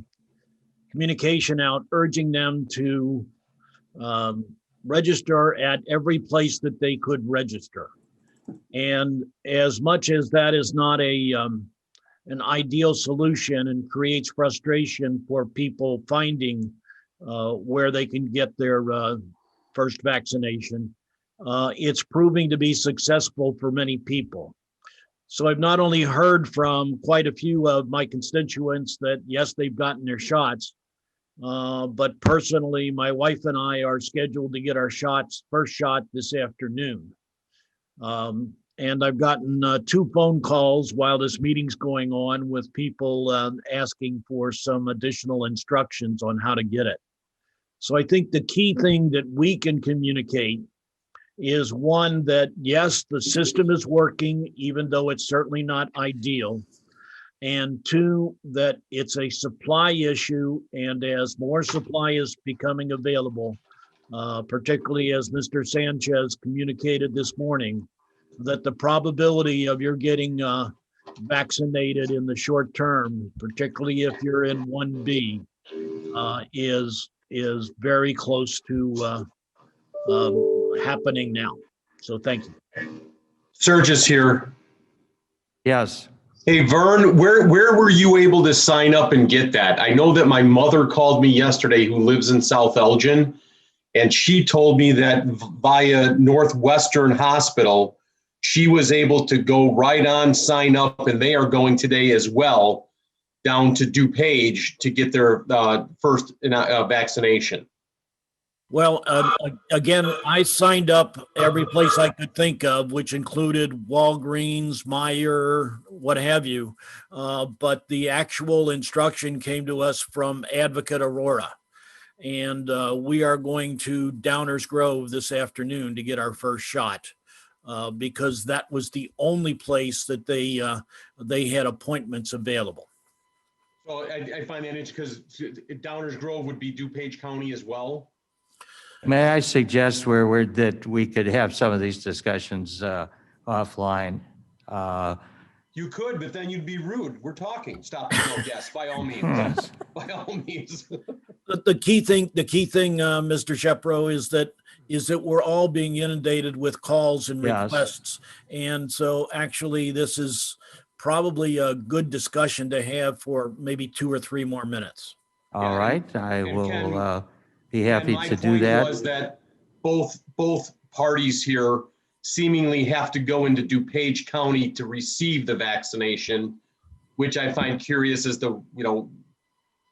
S: communication out urging them to register at every place that they could register. And as much as that is not an ideal solution and creates frustration for people finding where they can get their first vaccination, it's proving to be successful for many people. So I've not only heard from quite a few of my constituents that, yes, they've gotten their shots, but personally, my wife and I are scheduled to get our first shot this afternoon. And I've gotten 2 phone calls while this meeting's going on with people asking for some additional instructions on how to get it. So I think the key thing that we can communicate is, one, that yes, the system is working, even though it's certainly not ideal. And 2, that it's a supply issue. And as more supply is becoming available, particularly as Mr. Sanchez communicated this morning, that the probability of your getting vaccinated in the short term, particularly if you're in 1B, is very close to happening now. So thank you.
F: Surge's here.
A: Yes.
F: Hey, Vern, where were you able to sign up and get that? I know that my mother called me yesterday who lives in South Elgin, and she told me that via Northwestern Hospital, she was able to go right on, sign up, and they are going today as well down to DuPage to get their first vaccination.
S: Well, again, I signed up every place I could think of, which included Walgreens, Meijer, what have you. But the actual instruction came to us from Advocate Aurora. And we are going to Downers Grove this afternoon to get our first shot. because that was the only place that they had appointments available.
F: So I find that interesting because Downers Grove would be DuPage County as well.
A: May I suggest that we could have some of these discussions offline?
F: You could, but then you'd be rude. We're talking. Stop. No, yes, by all means. By all means.
S: The key thing, Mr. Shepro, is that we're all being inundated with calls and
A: Yes.
S: requests. And so actually, this is probably a good discussion to have for maybe 2 or 3 more minutes.
A: All
F: Yeah,
A: right, I
F: and
A: will
F: Ken-
A: be happy
F: And
A: to do
F: my point
A: that.
F: was that both parties here seemingly have to go into DuPage County to receive the vaccination, which I find curious as to,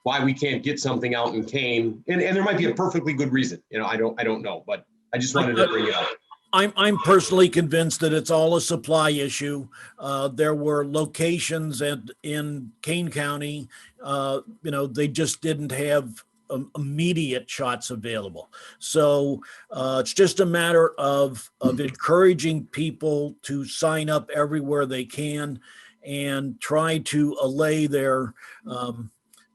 F: why we can't get something out in Kane. And there might be a perfectly good reason. I don't know, but I just wanted to bring it up.
S: I'm personally convinced that it's all a supply issue. There were locations in Kane County, they just didn't have immediate shots available. So it's just a matter of encouraging people to sign up everywhere they can and try to allay their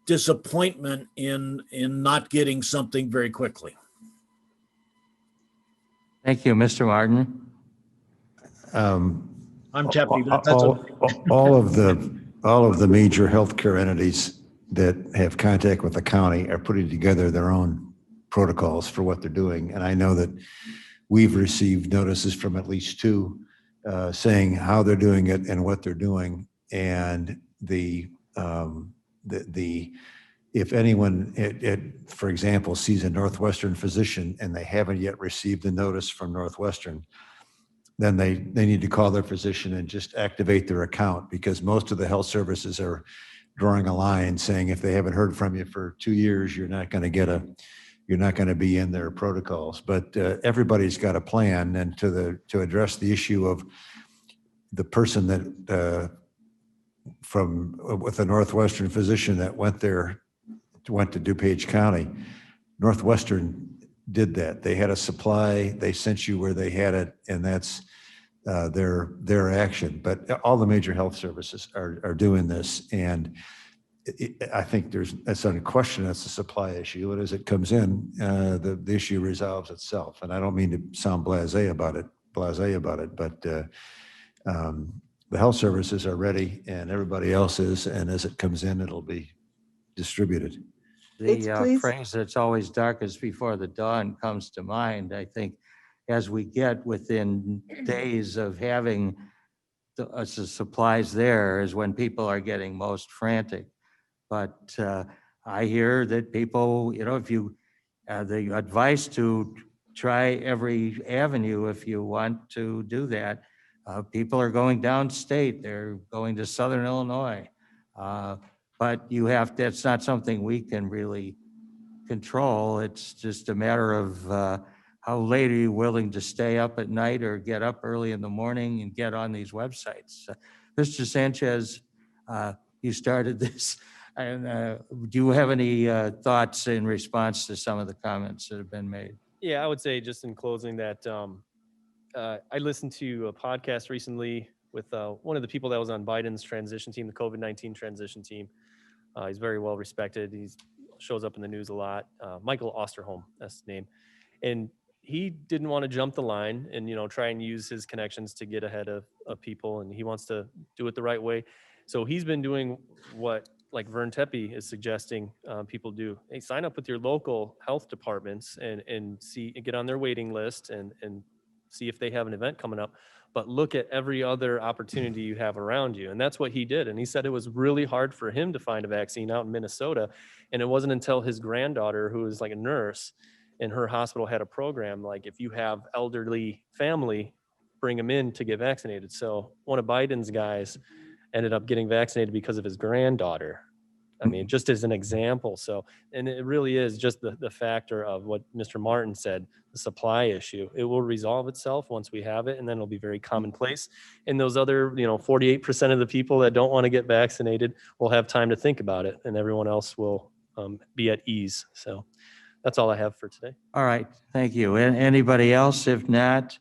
S: disappointment in not getting something very quickly.
A: Thank you, Mr. Martin.
S: I'm Tepe.
M: All of the major healthcare entities that have contact with the county are putting together their own protocols for what they're doing. And I know that we've received notices from at least 2 saying how they're doing it and what they're doing. And if anyone, for example, sees a Northwestern physician and they haven't yet received a notice from Northwestern, then they need to call their physician and just activate their account, because most of the health services are drawing a line saying if they haven't heard from you for 2 years, you're not going to be in their protocols. But everybody's got a plan, and to address the issue of the person that with a Northwestern physician that went to DuPage County, Northwestern did that. They had a supply, they sent you where they had it, and that's their action. But all the major health services are doing this, and I think that's unquestioned. That's a supply issue, and as it comes in, the issue resolves itself. And I don't mean to sound blasé about it, but the health services are ready, and everybody else is. And as it comes in, it'll be distributed.
A: The phrase "it's always darkest before the dawn" comes to mind. I think as we get within days of having the supplies there is when people are getting most frantic. But I hear that people, if you, the advice to try every avenue if you want to do that. People are going downstate, they're going to Southern Illinois. But it's not something we can really control. It's just a matter of how late are you willing to stay up at night or get up early in the morning and get on these websites. Mr. Sanchez, you started this. And do you have any thoughts in response to some of the comments that have been made?
H: Yeah, I would say just in closing that I listened to a podcast recently with one of the people that was on Biden's transition team, the COVID-19 transition team. He's very well respected. He shows up in the news a lot. Michael Osterholm, that's his name. And he didn't want to jump the line and, try and use his connections to get ahead of people. And he wants to do it the right way. So he's been doing what like Vern Tepe is suggesting people do. Hey, sign up with your local health departments and get on their waiting list and see if they have an event coming up, but look at every other opportunity you have around you. And that's what he did. And he said it was really hard for him to find a vaccine out in Minnesota. And it wasn't until his granddaughter, who was like a nurse in her hospital, had a program, like if you have elderly family, bring them in to get vaccinated. So one of Biden's guys ended up getting vaccinated because of his granddaughter. I mean, just as an example. So, and it really is just the factor of what Mr. Martin said, the supply issue. It will resolve itself once we have it, and then it'll be very commonplace. And those other, 48% of the people that don't want to get vaccinated will have time to think about it, and everyone else will be at ease. So that's all I have for today.
A: All right, thank you. Anybody else? If not,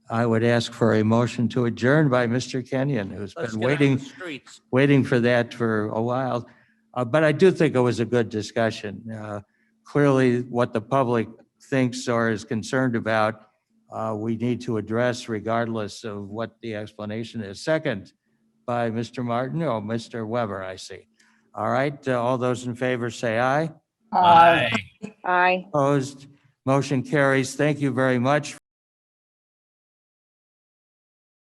A: I would ask for a motion to adjourn by Mr. Kenyon, who's
T: Let's
A: been
T: get on
A: waiting
T: the streets.
A: waiting for that for a while. But I do think it was a good discussion. Clearly, what the public thinks or is concerned about, we need to address regardless of what the explanation is. Second, by Mr. Martin, or Mr. Weber, I see. All right, all those in favor say aye.
Q: Aye.
K: Aye.
A: Opposed, motion carries. Thank you very much